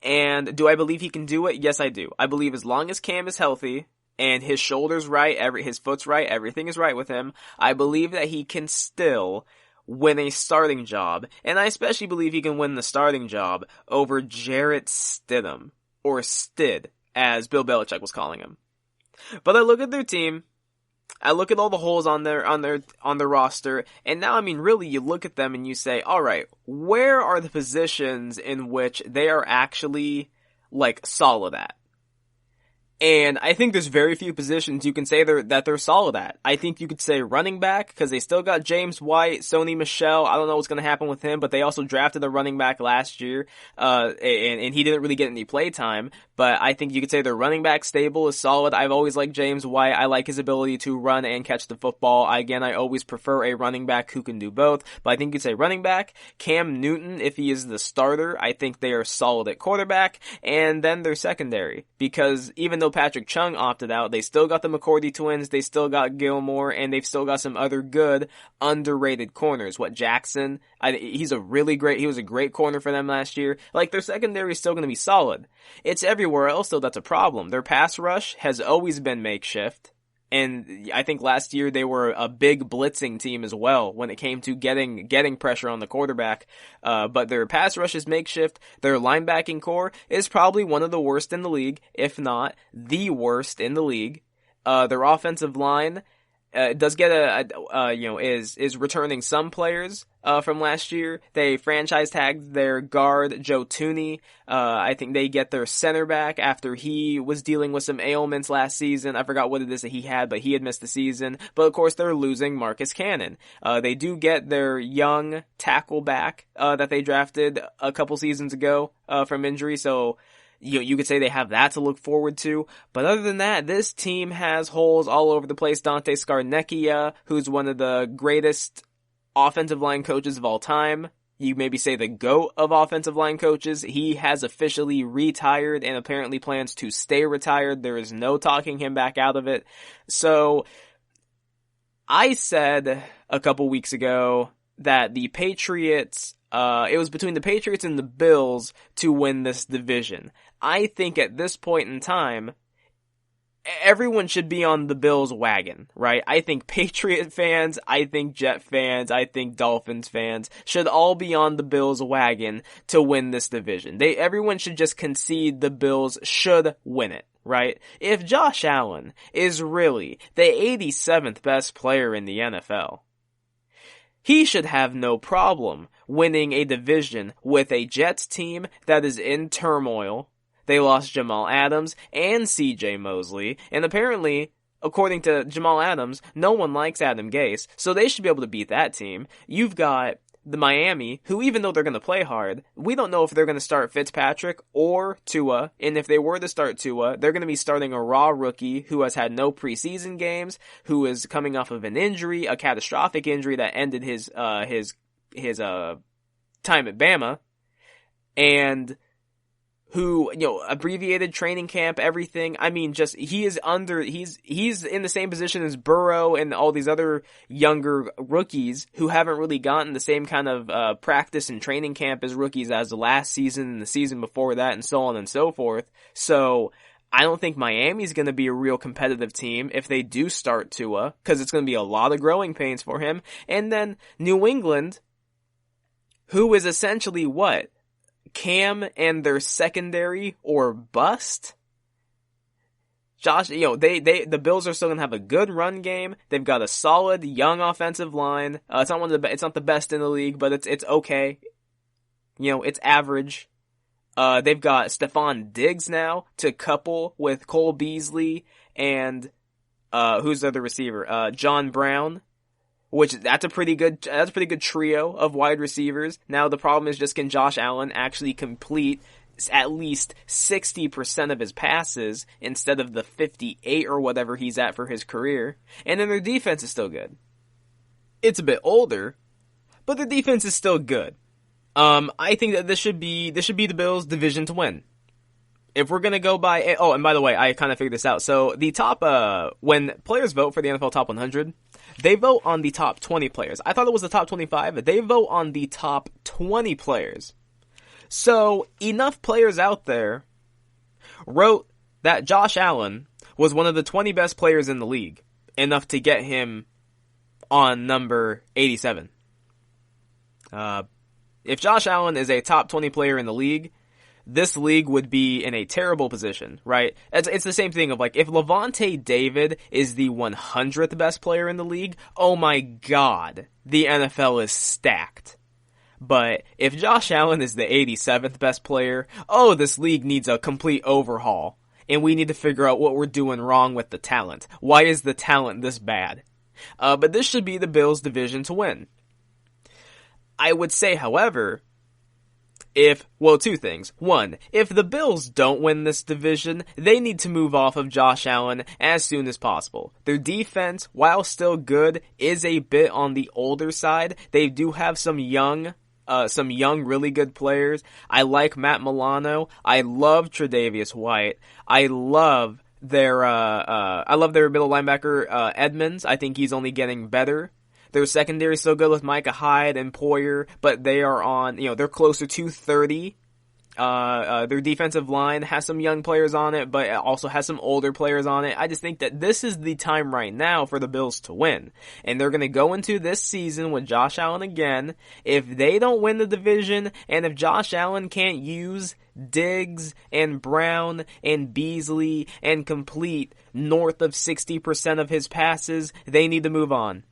And do I believe he can do it? Yes, I do. I believe as long as Cam is healthy, and his shoulder's right, his foot's right, everything is right with him, I believe that he can still win a starting job. And I especially believe he can win the starting job over Jarrett Stidham, or Stid, as Bill Belichick was calling him. But I look at their team, I look at all the holes on their roster, and now, I mean, really, you look at them and you say, all right, where are the positions in which they are actually, like, solid at? And I think there's very few positions you can say that they're solid at. I think you could say running back, because they still got James White, Sony Michel. I don't know what's going to happen with him, but they also drafted a running back last year, and he didn't really get any play time. But I think you could say their running back stable is solid. I've always liked James White. I like his ability to run and catch the football. Again, I always prefer a running back who can do both. But I think you could say running back, Cam Newton, if he is the starter, I think they are solid at quarterback. And then their secondary, because even though Patrick Chung opted out, they still got the McCourty twins, they still got Gilmore, and they've still got some other good, underrated corners. Jackson, he was a great corner for them last year. Like, their secondary is still going to be solid. It's everywhere else, though, that's a problem. Their pass rush has always been makeshift. And I think last year they were a big blitzing team as well when it came to getting pressure on the quarterback. But their pass rush is makeshift. Their linebacking core is probably one of the worst in the league, if not the worst in the league. Their offensive line does get is returning some players from last year. They franchise tagged their guard, Joe Tooney. I think they get their center back after he was dealing with some ailments last season. I forgot what it is that he had, but he had missed the season. But of course, they're losing Marcus Cannon. They do get their young tackle back that they drafted a couple seasons ago from injury, so you could say they have that to look forward to. But other than that, this team has holes all over the place. Dante Scarnecchia, who's one of the greatest offensive line coaches of all time. You maybe say the GOAT of offensive line coaches. He has officially retired and apparently plans to stay retired. There is no talking him back out of it. So, I said a couple weeks ago that the Patriots, it was between the Patriots and the Bills to win this division. I think at this point in time, everyone should be on the Bills wagon, right? I think Patriot fans, I think Jet fans, I think Dolphins fans should all be on the Bills wagon to win this division. Everyone should just concede the Bills should win it, right? If Josh Allen is really the 87th best player in the NFL, he should have no problem winning a division with a Jets team that is in turmoil. They lost Jamal Adams and CJ Mosley, and apparently, according to Jamal Adams, no one likes Adam Gase, so they should be able to beat that team. You've got the Miami, who even though they're going to play hard, we don't know if they're going to start Fitzpatrick or Tua, and if they were to start Tua, they're going to be starting a raw rookie who has had no preseason games, who is coming off of an injury, a catastrophic injury that ended his time at Bama, and who, abbreviated training camp, everything. I mean, he's in the same position as Burrow and all these other younger rookies who haven't really gotten the same kind of, practice and training camp as rookies as the last season and the season before that and so on and so forth. So, I don't think Miami's going to be a real competitive team if they do start Tua, because it's going to be a lot of growing pains for him. And then New England, who is essentially what? Cam and their secondary or bust? The Bills are still gonna have a good run game. They've got a solid young offensive line. It's not the best in the league, but it's okay. It's average. They've got Stephon Diggs now to couple with Cole Beasley and who's the other receiver? John Brown. That's a pretty good trio of wide receivers. Now the problem is just, can Josh Allen actually complete at least 60% of his passes instead of the 58 or whatever he's at for his career? And then their defense is still good. It's a bit older, but the defense is still good. I think that this should be the Bills' division to win. If we're gonna go by, and by the way, I kind of figured this out. So the top, when players vote for the NFL Top 100, they vote on the top 20 players. I thought it was the top 25, but they vote on the top 20 players. So enough players out there wrote that Josh Allen was one of the 20 best players in the league, enough to get him on number 87. If Josh Allen is a top 20 player in the league, this league would be in a terrible position, right? It's the same thing of like, if Levante David is the 100th best player in the league, oh my god, the NFL is stacked. But if Josh Allen is the 87th best player, oh, this league needs a complete overhaul. And we need to figure out what we're doing wrong with the talent. Why is the talent this bad? But this should be the Bills' division to win. I would say, however, two things. One, if the Bills don't win this division, they need to move off of Josh Allen as soon as possible. Their defense, while still good, is a bit on the older side. They do have some young, really good players. I like Matt Milano. I love Tre'Davious White. I love their middle linebacker, Edmonds. I think he's only getting better. Their secondary is so good with Micah Hyde and Poyer, but they are on, they're closer to 30. Their defensive line has some young players on it, but it also has some older players on it. I just think that this is the time right now for the Bills to win. And they're gonna go into this season with Josh Allen again. If they don't win the division, and if Josh Allen can't use Diggs and Brown and Beasley and complete north of 60% of his passes, they need to move on.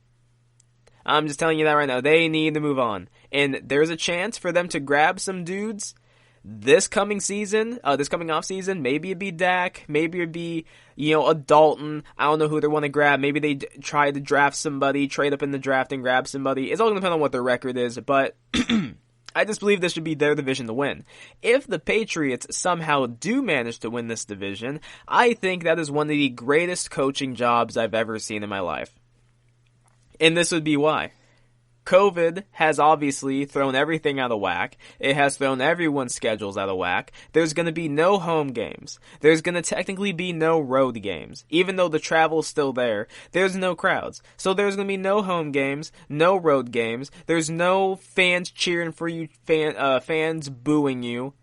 I'm just telling you that right now. They need to move on. And there's a chance for them to grab some dudes this coming off season. Maybe it'd be Dak. Maybe it'd be, a Dalton. I don't know who they want to grab. Maybe they try to draft somebody, trade up in the draft and grab somebody. It's all going to depend on what their record is. But I just believe this should be their division to win. If the Patriots somehow do manage to win this division, I think that is one of the greatest coaching jobs I've ever seen in my life. And this would be why. COVID has obviously thrown everything out of whack. It has thrown everyone's schedules out of whack. There's going to be no home games. There's going to technically be no road games. Even though the travel's still there, there's no crowds. So there's going to be no home games, no road games. There's no fans cheering for you, fans booing you.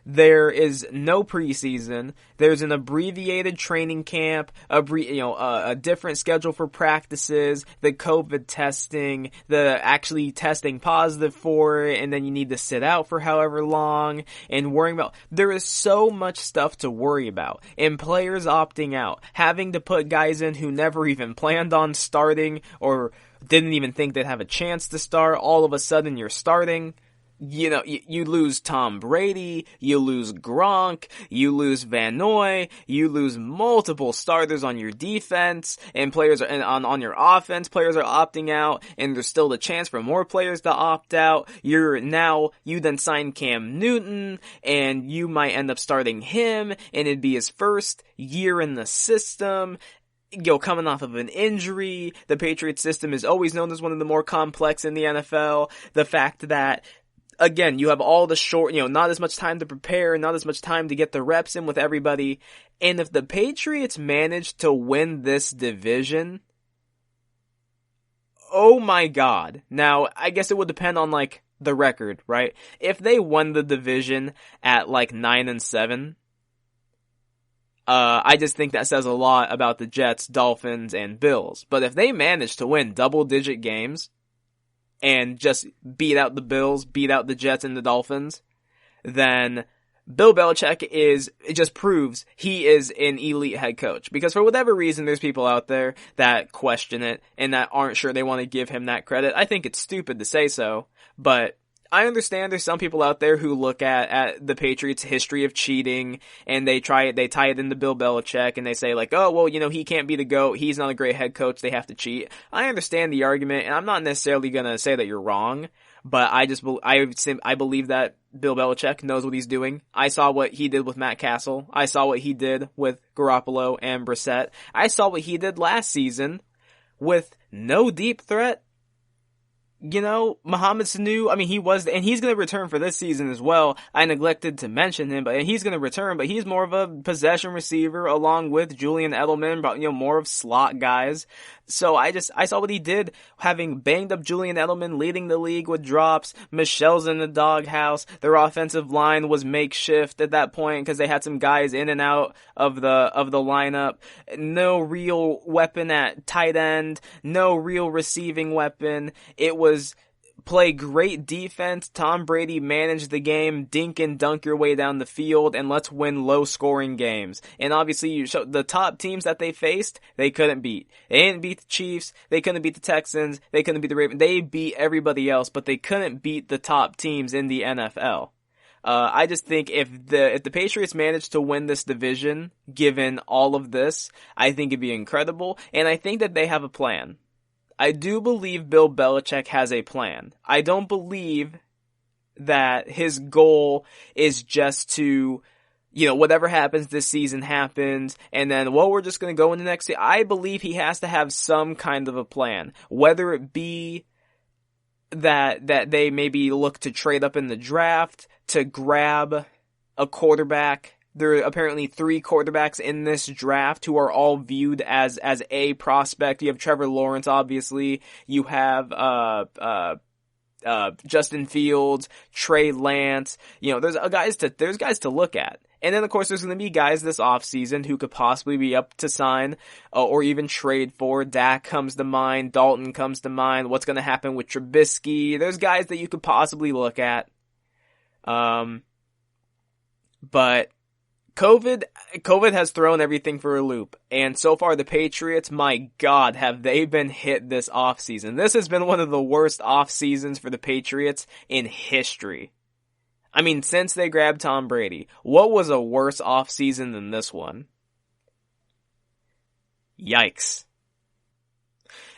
There is no preseason. There's an abbreviated training camp, a different schedule for practices, the COVID testing, the actually testing positive for it, and then you need to sit out for however long, and worrying about, there is so much stuff to worry about, and players opting out, having to put guys in who never even planned on starting, or didn't even think they'd have a chance to start, all of a sudden you're starting. You lose Tom Brady, you lose Gronk, you lose Van Noy, you lose multiple starters on your defense, and players are on your offense, players are opting out, and there's still the chance for more players to opt out. You then sign Cam Newton, and you might end up starting him, and it'd be his first year in the system. Coming off of an injury. The Patriots system is always known as one of the more complex in the NFL. The fact that, again, you have all the short, not as much time to prepare, not as much time to get the reps in with everybody. And if the Patriots manage to win this division, oh my god. Now, I guess it would depend on, the record, right? If they won the division at, 9-7, I just think that says a lot about the Jets, Dolphins, and Bills. But if they manage to win double-digit games, and just beat out the Bills, beat out the Jets and the Dolphins, then Bill Belichick it just proves he is an elite head coach. Because for whatever reason, there's people out there that question it and that aren't sure they want to give him that credit. I think it's stupid to say so, but I understand there's some people out there who look at the Patriots' history of cheating, and they tie it into Bill Belichick, and they say he can't be the GOAT, he's not a great head coach, they have to cheat. I understand the argument, and I'm not necessarily gonna say that you're wrong, but I believe that Bill Belichick knows what he's doing. I saw what he did with Matt Castle. I saw what he did with Garoppolo and Brissett. I saw what he did last season with no deep threat. Mohamed Sanu, he was, and he's going to return for this season as well. I neglected to mention him, but he's going to return, but he's more of a possession receiver along with Julian Edelman, but, more of slot guys. So I saw what he did, having banged up Julian Edelman, leading the league with drops. Michelle's in the doghouse. Their offensive line was makeshift at that point because they had some guys in and out of the lineup. No real weapon at tight end. No real receiving weapon. It was play great defense. Tom Brady manage the game, dink and dunk your way down the field, and let's win low-scoring games. And obviously, you show the top teams that they faced, they couldn't beat. They didn't beat the Chiefs. They couldn't beat the Texans. They couldn't beat the Ravens. They beat everybody else, but they couldn't beat the top teams in the NFL. I just think if the Patriots manage to win this division, given all of this, I think it'd be incredible, and I think that they have a plan. I do believe Bill Belichick has a plan. I don't believe that his goal is just to, whatever happens this season happens, and then, we're just gonna go in the next year. I believe he has to have some kind of a plan. Whether it be that they maybe look to trade up in the draft to grab a quarterback. There are apparently 3 quarterbacks in this draft who are all viewed as a prospect. You have Trevor Lawrence, obviously. You have Justin Fields, Trey Lance. There's guys to look at. And then, of course, there's going to be guys this offseason who could possibly be up to sign or even trade for. Dak comes to mind. Dalton comes to mind. What's going to happen with Trubisky? There's guys that you could possibly look at. But COVID has thrown everything for a loop. And so far, the Patriots, my God, have they been hit this offseason. This has been one of the worst off seasons for the Patriots in history. I mean, since they grabbed Tom Brady, what was a worse offseason than this one? Yikes.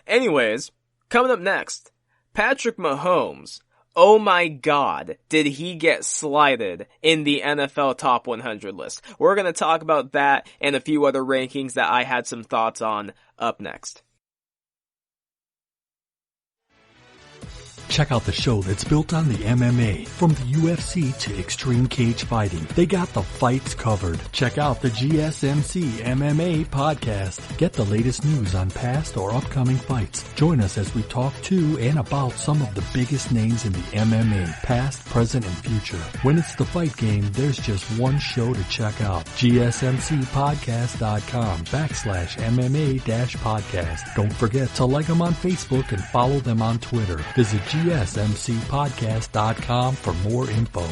Anyways, coming up next, Patrick Mahomes. Oh my God, did he get slighted in the NFL Top 100 list? We're going to talk about that and a few other rankings that I had some thoughts on up next. Check out the show that's built on the MMA. From the UFC to extreme cage fighting, they got the fights covered. Check out the GSMC MMA podcast. Get the latest news on past or upcoming fights. Join us as we talk to and about some of the biggest names in the MMA, past, present, and future. When it's the fight game, there's just one show to check out. GSMCpodcast.com/MMA-podcast. Don't forget to like them on Facebook and follow them on Twitter. Visit GSMCpodcast.com for more info.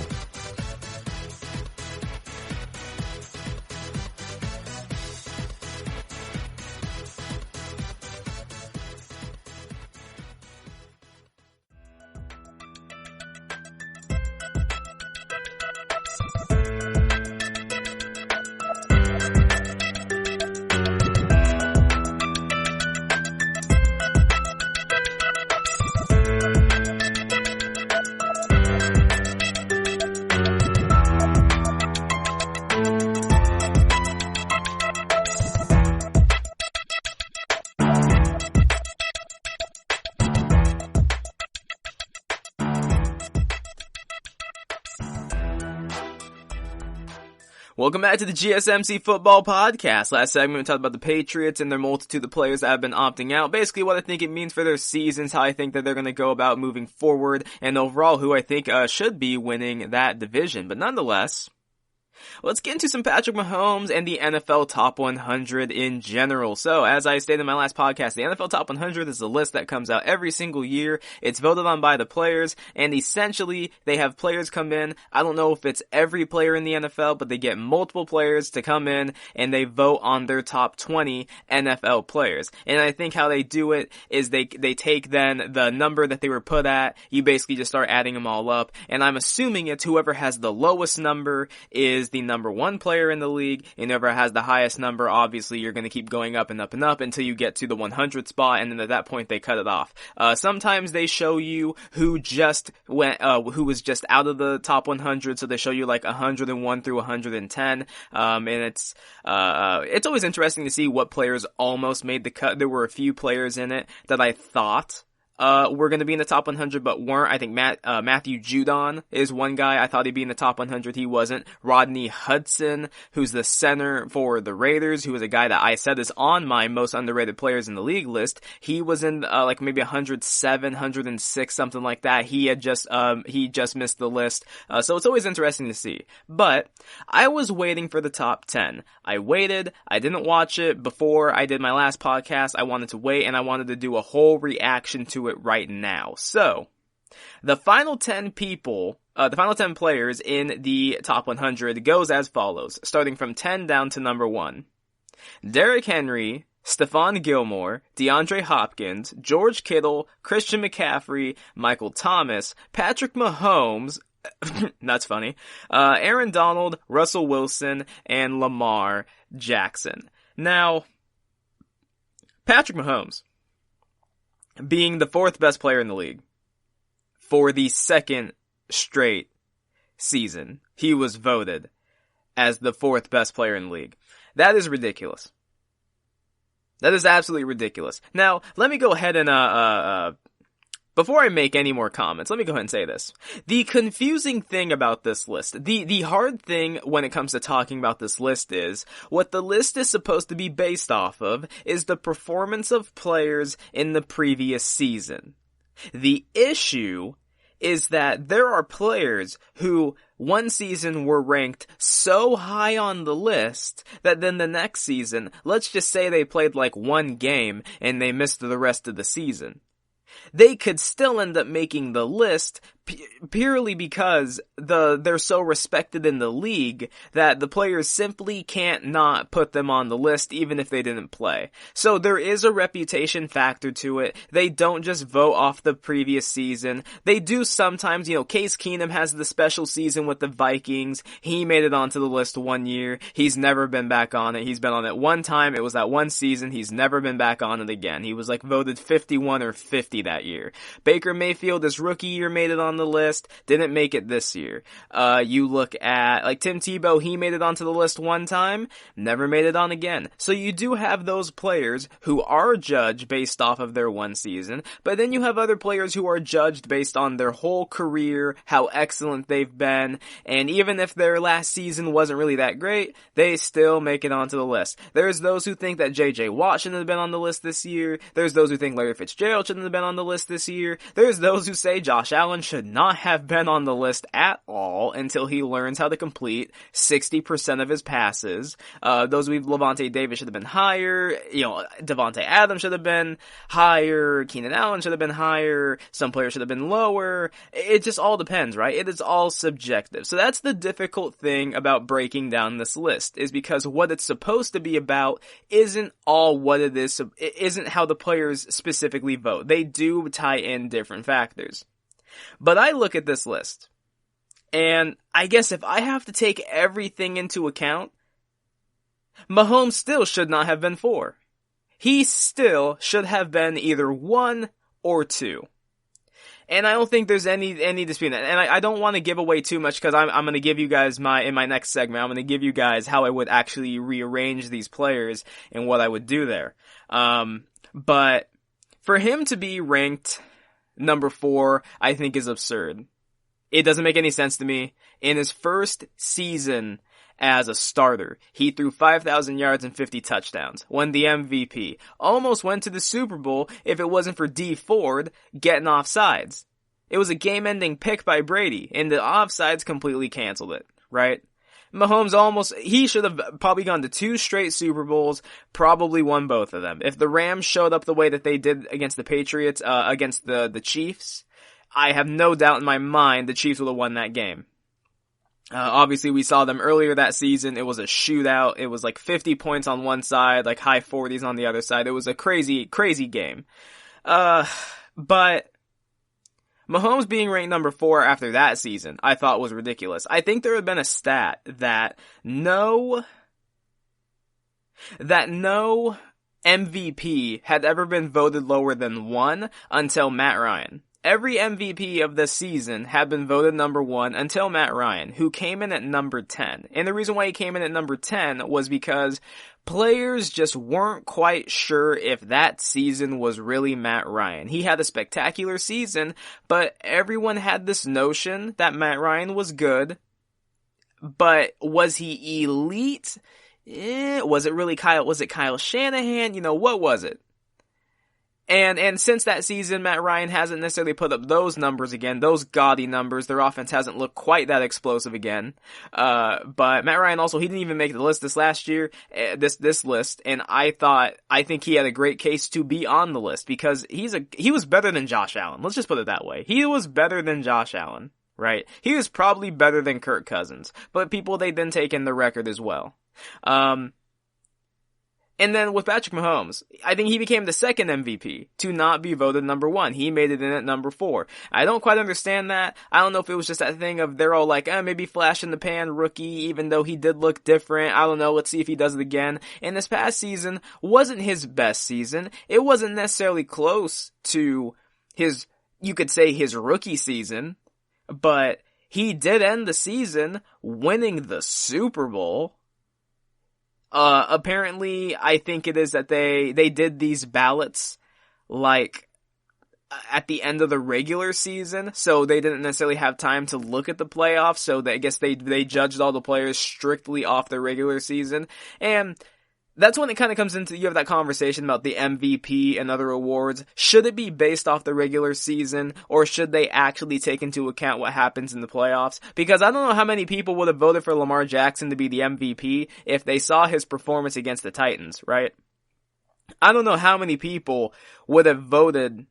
Welcome back to the GSMC Football Podcast. Last segment we talked about the Patriots and their multitude of players that have been opting out. Basically what I think it means for their seasons, how I think that they're going to go about moving forward, and overall who I think should be winning that division. But nonetheless, let's get into some Patrick Mahomes and the NFL Top 100 in general. So, as I stated in my last podcast, the NFL Top 100 is a list that comes out every single year. It's voted on by the players, and essentially, they have players come in. I don't know if it's every player in the NFL, but they get multiple players to come in, and they vote on their top 20 NFL players. And I think how they do it is they take then the number that they were put at, you basically just start adding them all up, and I'm assuming it's whoever has the lowest number is the number 1 player in the league, and whoever has the highest number, obviously you're going to keep going up and up and up until you get to the 100 spot, and then at that point they cut it off. Sometimes they show you who just went, who was just out of the top 100, so they show you like 101 through 110, and it's always interesting to see what players almost made the cut. There were a few players in it that I thought were going to be in the top 100 but weren't. I think Matthew Judon is one guy. I thought he'd be in the top 100. He wasn't. Rodney Hudson, who's the center for the Raiders, who was a guy that I said is on my most underrated players in the league list. He was in like maybe 107, 106, something like that. He just missed the list. So it's always interesting to see. But I was waiting for the top 10. I waited. I didn't watch it before I did my last podcast. I wanted to wait, and I wanted to do a whole reaction to it right now. So, The final 10 players in the top 100 goes as follows, starting from 10 down to number 1. Derrick Henry, Stephon Gilmore, DeAndre Hopkins, George Kittle, Christian McCaffrey, Michael Thomas, Patrick Mahomes, that's funny, Aaron Donald, Russell Wilson, and Lamar Jackson. Now, Patrick Mahomes, being the 4th best player in the league for the 2nd straight season, he was voted as the 4th best player in the league. That is ridiculous. That is absolutely ridiculous. Now, let me go ahead and, before I make any more comments, let me go ahead and say this. The confusing thing about this list, the hard thing when it comes to talking about this list is, what the list is supposed to be based off of is the performance of players in the previous season. The issue is that there are players who one season were ranked so high on the list that then the next season, let's just say they played like one game and they missed the rest of the season. They could still end up making the list purely because they're so respected in the league that the players simply can't not put them on the list even if they didn't play. So there is a reputation factor to it. They don't just vote off the previous season. They do sometimes, Case Keenum has the special season with the Vikings. He made it onto the list one year. He's never been back on it. He's been on it one time. It was that one season. He's never been back on it again. He was voted 51 or 50 that year. Baker Mayfield, his rookie year, made it on the list, didn't make it this year. You look at, Tim Tebow, he made it onto the list one time, never made it on again. So you do have those players who are judged based off of their one season, but then you have other players who are judged based on their whole career, how excellent they've been, and even if their last season wasn't really that great, they still make it onto the list. There's those who think that J.J. Watt shouldn't have been on the list this year. There's those who think Larry Fitzgerald shouldn't have been on the list this year. There's those who say Josh Allen should not have been on the list at all until he learns how to complete 60% of his passes. Those who believe Levante Davis should have been higher. Devontae Adams should have been higher. Keenan Allen should have been higher. Some players should have been lower. It just all depends, right? It is all subjective. So that's the difficult thing about breaking down this list, is because what it's supposed to be about isn't all what it is. It isn't how the players specifically vote. They do tie in different factors. But I look at this list, and I guess if I have to take everything into account, Mahomes still should not have been 4. He still should have been either 1 or 2. And I don't think there's any dispute. And I don't want to give away too much, because I'm going to give you guys in my next segment, I'm going to give you guys how I would actually rearrange these players and what I would do there. But for him to be ranked number 4, I think is absurd. It doesn't make any sense to me. In his first season as a starter, he threw 5,000 yards and 50 touchdowns, won the MVP, almost went to the Super Bowl if it wasn't for Dee Ford getting offsides. It was a game-ending pick by Brady, and the offsides completely canceled it, right? Mahomes he should have probably gone to 2 straight Super Bowls, probably won both of them. If the Rams showed up the way that they did against the Patriots, against the Chiefs, I have no doubt in my mind the Chiefs would have won that game. Obviously we saw them earlier that season. It was a shootout. It was 50 points on one side, high 40s on the other side. It was a crazy, crazy game. But Mahomes being ranked number 4 after that season, I thought was ridiculous. I think there had been a stat that no MVP had ever been voted lower than 1 until Matt Ryan. Every MVP of this season had been voted number 1 until Matt Ryan, who came in at number 10. And the reason why he came in at number 10 was because players just weren't quite sure if that season was really Matt Ryan. He had a spectacular season, but everyone had this notion that Matt Ryan was good. But was he elite? Was it really Kyle? Was it Kyle Shanahan? What was it? And since that season, Matt Ryan hasn't necessarily put up those numbers again, those gaudy numbers. Their offense hasn't looked quite that explosive again. But Matt Ryan also, he didn't even make the list this last year, this list, and I think he had a great case to be on the list because he was better than Josh Allen. Let's just put it that way. He was better than Josh Allen, right? He was probably better than Kirk Cousins, but people, they didn't take in the record as well. And then with Patrick Mahomes, I think he became the second MVP to not be voted number 1. He made it in at number 4. I don't quite understand that. I don't know if it was just that thing of they're all like, maybe flash in the pan rookie, even though he did look different. I don't know. Let's see if he does it again. And this past season wasn't his best season. It wasn't necessarily close to you could say his rookie season, but he did end the season winning the Super Bowl. Apparently, I think it is that they did these ballots, like, at the end of the regular season, so they didn't necessarily have time to look at the playoffs, so I guess they judged all the players strictly off their regular season, and that's when it kind of comes into, you have that conversation about the MVP and other awards. Should it be based off the regular season, or should they actually take into account what happens in the playoffs? Because I don't know how many people would have voted for Lamar Jackson to be the MVP if they saw his performance against the Titans, right? I don't know how many people would have voted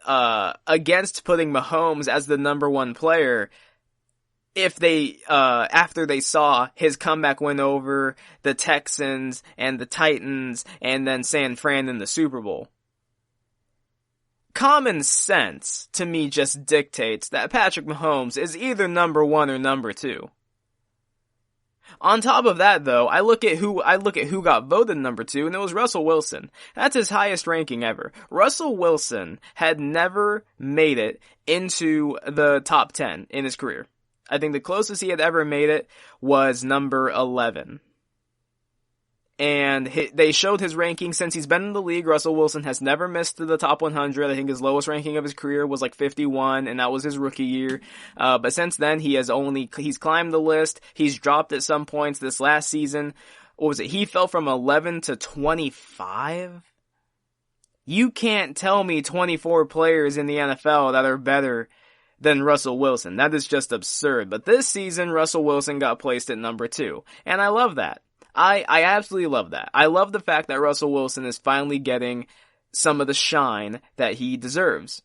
against putting Mahomes as the number 1 player if they, after they saw his comeback win over the Texans and the Titans and then San Fran in the Super Bowl. Common sense, to me, just dictates that Patrick Mahomes is either number 1 or number 2. On top of that, though, I look at who got voted number 2, and it was Russell Wilson. That's his highest ranking ever. Russell Wilson had never made it into the top 10 in his career. I think the closest he had ever made it was number 11. And they showed his ranking since he's been in the league. Russell Wilson has never missed the top 100. I think his lowest ranking of his career was like 51, and that was his rookie year. But since then, he's climbed the list. He's dropped at some points this last season. What was it? He fell from 11 to 25? You can't tell me 24 players in the NFL that are better than Russell Wilson. That is just absurd. But this season, Russell Wilson got placed at number 2. And I love that. I absolutely love that. I love the fact that Russell Wilson is finally getting some of the shine that he deserves.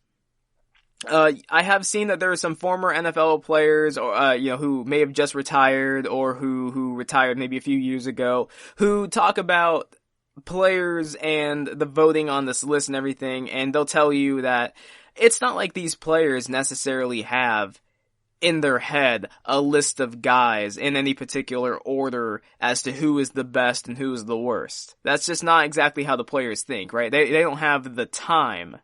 I have seen that there are some former NFL players, or who may have just retired, or who retired maybe a few years ago, who talk about players and the voting on this list and everything, and they'll tell you that it's not like these players necessarily have in their head a list of guys in any particular order as to who is the best and who is the worst. That's just not exactly how the players think, right? They don't have the time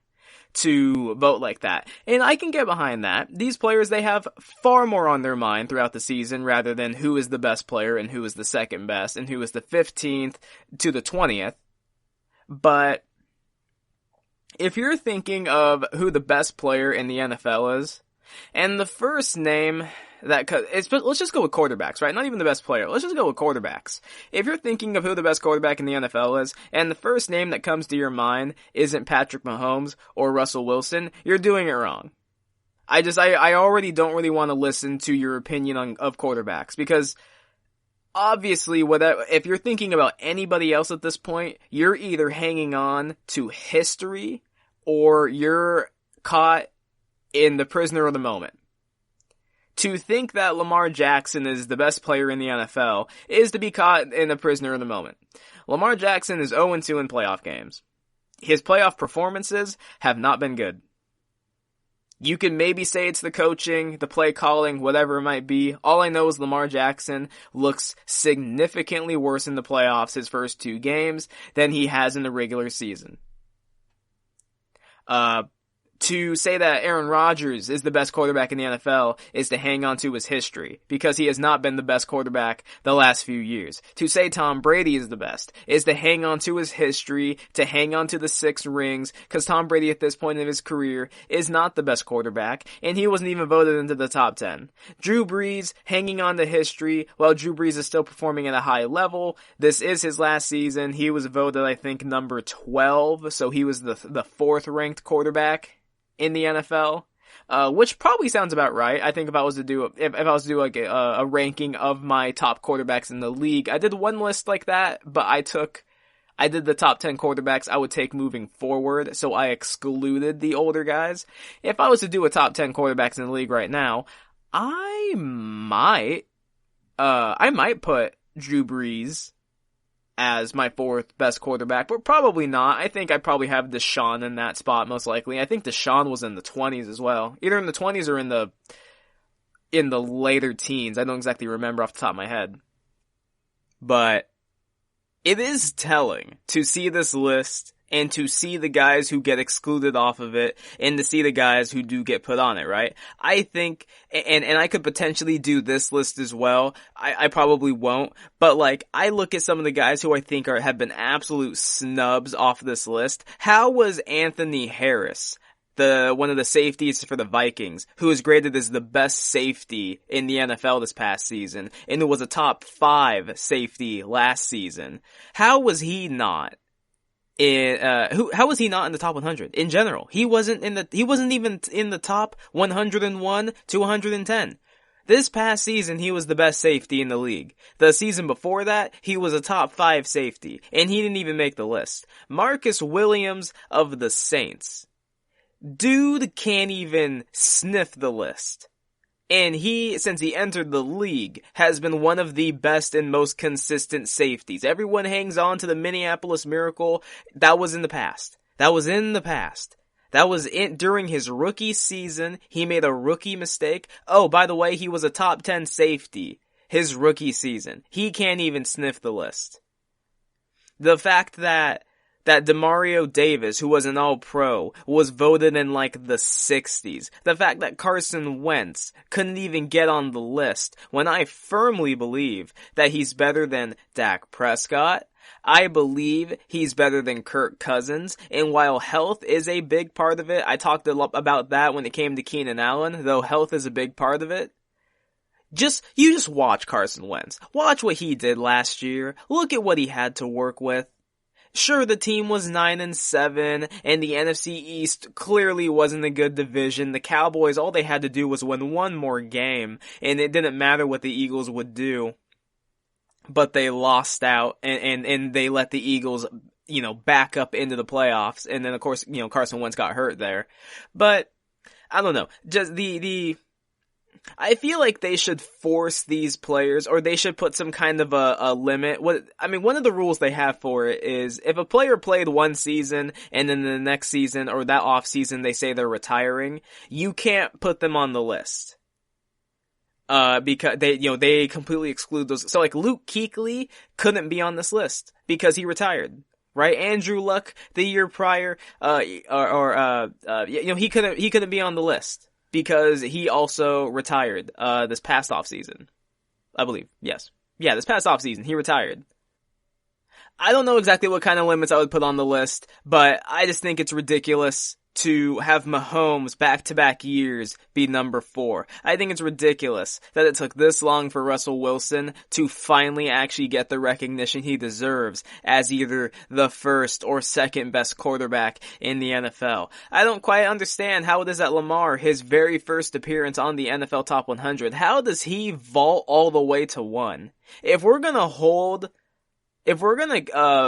to vote like that. And I can get behind that. These players, they have far more on their mind throughout the season rather than who is the best player and who is the second best and who is the 15th to the 20th. But if you're thinking of who the best player in the NFL is, and the first name let's just go with quarterbacks, right? Not even the best player. Let's just go with quarterbacks. If you're thinking of who the best quarterback in the NFL is, and the first name that comes to your mind isn't Patrick Mahomes or Russell Wilson, you're doing it wrong. I already don't really want to listen to your opinion of quarterbacks, because obviously, if you're thinking about anybody else at this point, you're either hanging on to history or you're caught in the prisoner of the moment. To think that Lamar Jackson is the best player in the NFL is to be caught in the prisoner of the moment. Lamar Jackson is 0-2 in playoff games. His playoff performances have not been good. You can maybe say it's the coaching, the play calling, whatever it might be. All I know is Lamar Jackson looks significantly worse in the playoffs his first 2 games than he has in the regular season. To say that Aaron Rodgers is the best quarterback in the NFL is to hang on to his history, because he has not been the best quarterback the last few years. To say Tom Brady is the best is to hang on to his history, to hang on to the 6 rings, because Tom Brady at this point of his career is not the best quarterback, and he wasn't even voted into the top 10. Drew Brees hanging on to history, while Drew Brees is still performing at a high level. This is his last season. He was voted, I think, number 12, so he was the 4th ranked quarterback in the NFL, which probably sounds about right. I think if I was to do like a ranking of my top quarterbacks in the league, I did one list like that, but I did the top 10 quarterbacks I would take moving forward, so I excluded the older guys. If I was to do a top 10 quarterbacks in the league right now, I might put Drew Brees as my 4th best quarterback, but probably not. I think I probably have Deshaun in that spot, most likely. I think Deshaun was in the 20s as well. Either in the 20s or in the later teens. I don't exactly remember off the top of my head. But it is telling to see this list and to see the guys who get excluded off of it and to see the guys who do get put on it, right? I think, and I could potentially do this list as well. I probably won't, but like, I look at some of the guys who I think have been absolute snubs off this list. How was Anthony Harris, one of the safeties for the Vikings, who was graded as the best safety in the NFL this past season, and who was a top 5 safety last season? How was he not? How was he not in the top 100 in general? He wasn't even in the top 101 to 110. This past season, he was the best safety in the league. The season before that, he was a top 5 safety, and he didn't even make the list. Marcus Williams of the Saints. Dude can't even sniff the list. And he, since he entered the league, has been one of the best and most consistent safeties. Everyone hangs on to the Minneapolis Miracle. That was in the past. That was during his rookie season. He made a rookie mistake. Oh, by the way, he was a top 10 safety his rookie season. He can't even sniff the list. The fact that Demario Davis, who was an All-Pro, was voted in like the 60s. The fact that Carson Wentz couldn't even get on the list, when I firmly believe that he's better than Dak Prescott. I believe he's better than Kirk Cousins, and while health is a big part of it, I talked a lot about that when it came to Keenan Allen, though health is a big part of it. You just watch Carson Wentz. Watch what he did last year. Look at what he had to work with. Sure, the team was 9-7, and the NFC East clearly wasn't a good division. The Cowboys, all they had to do was win one more game, and it didn't matter what the Eagles would do. But they lost out, and they let the Eagles, back up into the playoffs, and then of course, Carson Wentz got hurt there. But, I don't know, just I feel like they should force these players, or they should put some kind of a limit. One of the rules they have for it is if a player played one season and then the next season or that off season they say they're retiring, you can't put them on the list. Because they completely exclude those. So like Luke Kuechly couldn't be on this list because he retired. Right? Andrew Luck the year prior, he couldn't be on the list. Because he also retired, this past offseason. I believe. Yes. Yeah, this past offseason, he retired. I don't know exactly what kind of limits I would put on the list, but I just think it's ridiculous to have Mahomes back-to-back years be number 4. I think it's ridiculous that it took this long for Russell Wilson to finally actually get the recognition he deserves as either the first or second best quarterback in the NFL. I don't quite understand how it is that Lamar, his very first appearance on the NFL Top 100, how does he vault all the way to 1? If we're gonna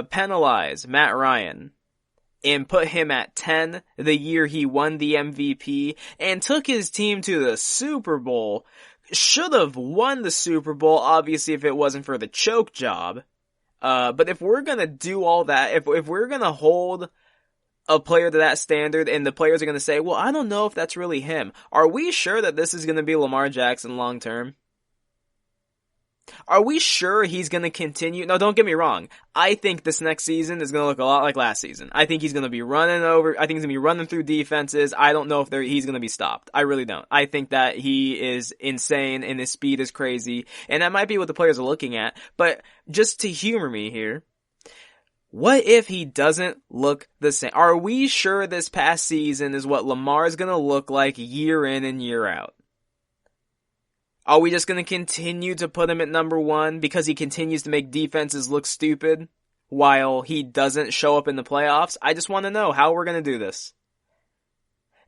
penalize Matt Ryan and put him at 10 the year he won the MVP and took his team to the Super Bowl, should have won the Super Bowl, obviously, if it wasn't for the choke job. But if we're gonna do all that, if we're gonna hold a player to that standard and the players are gonna say, well, I don't know if that's really him, are we sure that this is gonna be Lamar Jackson long term? Are we sure he's going to continue? No, don't get me wrong. I think this next season is going to look a lot like last season. I think he's going to be running through defenses. I don't know if he's going to be stopped. I really don't. I think that he is insane and his speed is crazy. And that might be what the players are looking at. But just to humor me here, what if he doesn't look the same? Are we sure this past season is what Lamar is going to look like year in and year out? Are we just going to continue to put him at number one because he continues to make defenses look stupid while he doesn't show up in the playoffs? I just want to know how we're going to do this.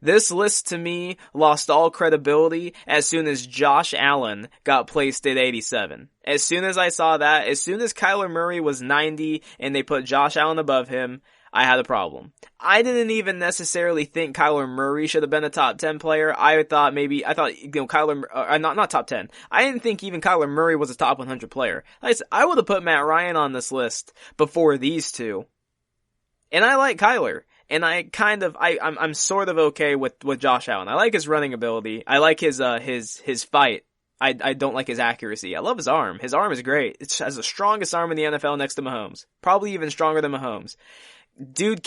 This list to me lost all credibility as soon as Josh Allen got placed at 87. As soon as I saw that, as soon as Kyler Murray was 90 and they put Josh Allen above him, I had a problem. I didn't even necessarily think Kyler Murray should have been a top 10 player. I thought Kyler, not top 10. I didn't think even Kyler Murray was a top 100 player. I would have put Matt Ryan on this list before these two. And I like Kyler. And I'm sort of okay with Josh Allen. I like his running ability. I like his fight. I don't like his accuracy. I love his arm. His arm is great. It has the strongest arm in the NFL next to Mahomes. Probably even stronger than Mahomes. Dude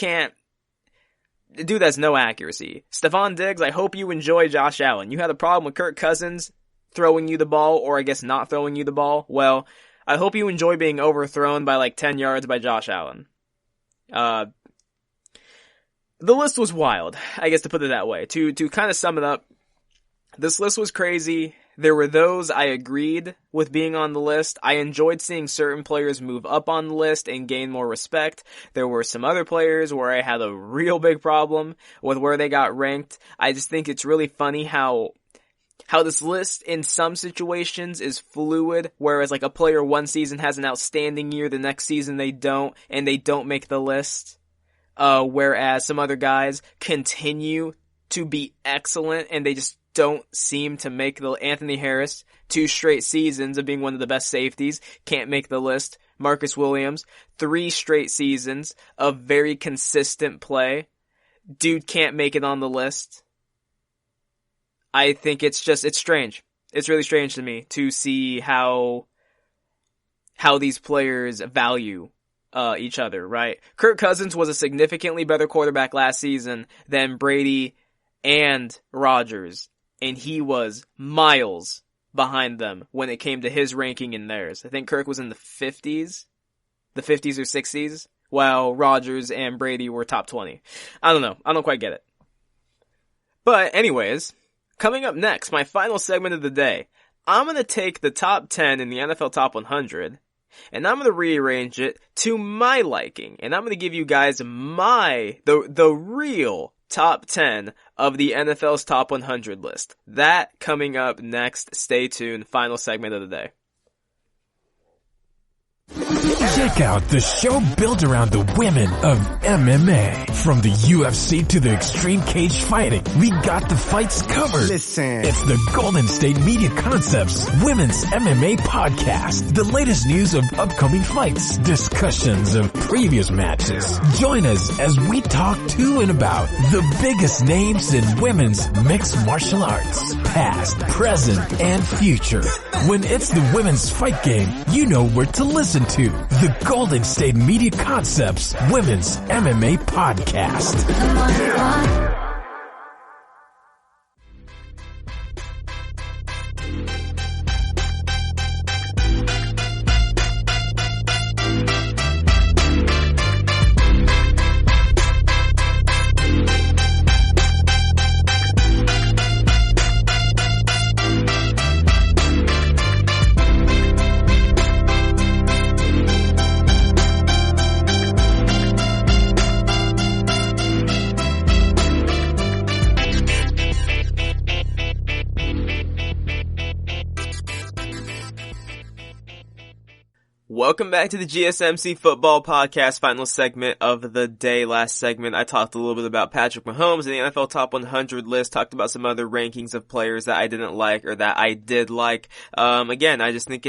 has no accuracy. Stephon Diggs, I hope you enjoy Josh Allen. You had a problem with Kirk Cousins throwing you the ball, or I guess not throwing you the ball. Well, I hope you enjoy being overthrown by like 10 yards by Josh Allen. The list was wild, I guess to put it that way. To kind of sum it up, this list was crazy. There were those I agreed with being on the list. I enjoyed seeing certain players move up on the list and gain more respect. There were some other players where I had a real big problem with where they got ranked. I just think it's really funny how this list in some situations is fluid, whereas like a player one season has an outstanding year, the next season they don't, and they don't make the list. Whereas some other guys continue to be excellent and they just don't seem to make the Anthony Harris, 2 straight seasons of being one of the best safeties, can't make the list. Marcus Williams, 3 straight seasons of very consistent play. Dude can't make it on the list. I think it's strange. It's really strange to me to see how these players value each other, right? Kirk Cousins was a significantly better quarterback last season than Brady and Rodgers, and he was miles behind them when it came to his ranking and theirs. I think Kirk was in the 50s or 60s, while Rodgers and Brady were top 20. I don't know. I don't quite get it. But anyways, coming up next, my final segment of the day, I'm going to take the top 10 in the NFL Top 100, and I'm going to rearrange it to my liking. And I'm going to give you guys the real top 10 of the NFL's top 100 list. That coming up next. Stay tuned. Final segment of the day. Check out the show built around the women of MMA. From the UFC to the extreme cage fighting, we got the fights covered. Listen. It's the Golden State Media Concepts Women's MMA Podcast. The latest news of upcoming fights, discussions of previous matches. Join us as we talk to and about the biggest names in women's mixed martial arts. Past, present, and future. When it's the women's fight game, you know where to listen to. The Golden State Media Concepts Women's MMA Podcast. Welcome back to the GSMC Football Podcast, final segment of the day. Last segment, I talked a little bit about Patrick Mahomes and the NFL Top 100 list, talked about some other rankings of players that I didn't like or that I did like. Again, I just think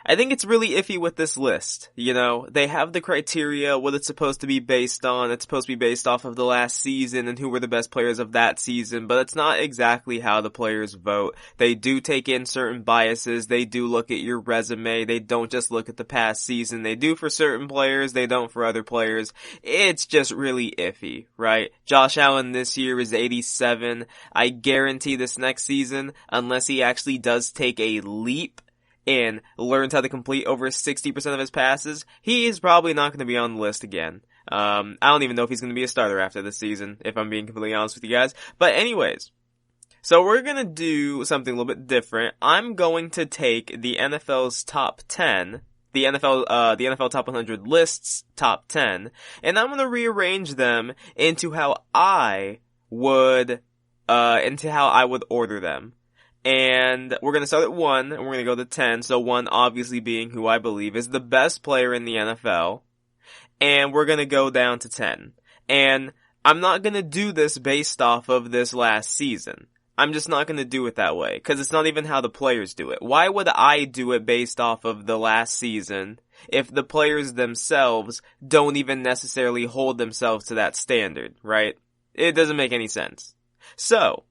I think it's really iffy with this list. You know, they have the criteria, what it's supposed to be based on. It's supposed to be based off of the last season and who were the best players of that season, but it's not exactly how the players vote. They do take in certain biases. They do look at your resume. They don't just look at the past season. They do for certain players. They don't for other players. It's just really iffy, right? Josh Allen this year is 87. I guarantee this next season, unless he actually does take a leap and learns how to complete over 60% of his passes, he is probably not going to be on the list again. I don't even know if he's going to be a starter after this season, if I'm being completely honest with you guys. But anyways, so we're going to do something a little bit different. I'm going to take the NFL's top 10, the NFL top 100 lists top 10, and I'm going to rearrange them into how I would order them. And we're going to start at 1, and we're going to go to 10. So 1 obviously being who I believe is the best player in the NFL. And we're going to go down to 10. And I'm not going to do this based off of this last season. I'm just not going to do it that way, because it's not even how the players do it. Why would I do it based off of the last season if the players themselves don't even necessarily hold themselves to that standard, right? It doesn't make any sense. So,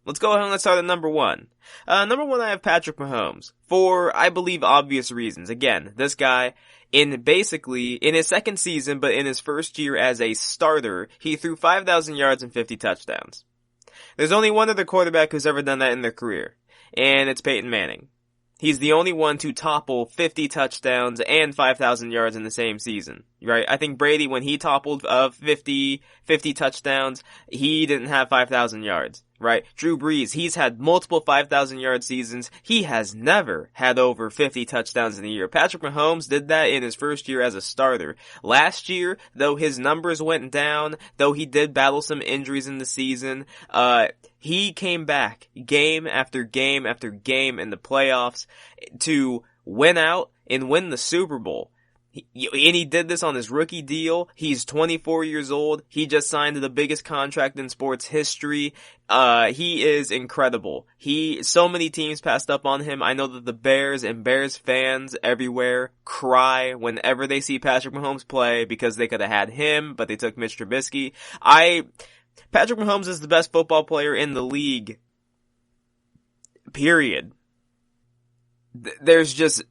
let's go ahead and let's start at number 1. Number 1, I have Patrick Mahomes. For, I believe, obvious reasons. Again, this guy, in his second season, but in his first year as a starter, he threw 5,000 yards and 50 touchdowns. There's only one other quarterback who's ever done that in their career, and it's Peyton Manning. He's the only one to topple 50 touchdowns and 5,000 yards in the same season, right? I think Brady, when he toppled 50 touchdowns, he didn't have 5,000 yards, right? Drew Brees, he's had multiple 5,000 yard seasons. He has never had over 50 touchdowns in a year. Patrick Mahomes did that in his first year as a starter. Last year, though his numbers went down, though he did battle some injuries in the season, he came back game after game after game in the playoffs to win out and win the Super Bowl. And he did this on his rookie deal. He's 24 years old. He just signed the biggest contract in sports history. He is incredible. So many teams passed up on him. I know that the Bears and Bears fans everywhere cry whenever they see Patrick Mahomes play because they could have had him, but they took Mitch Trubisky. Patrick Mahomes is the best football player in the league. Period. There's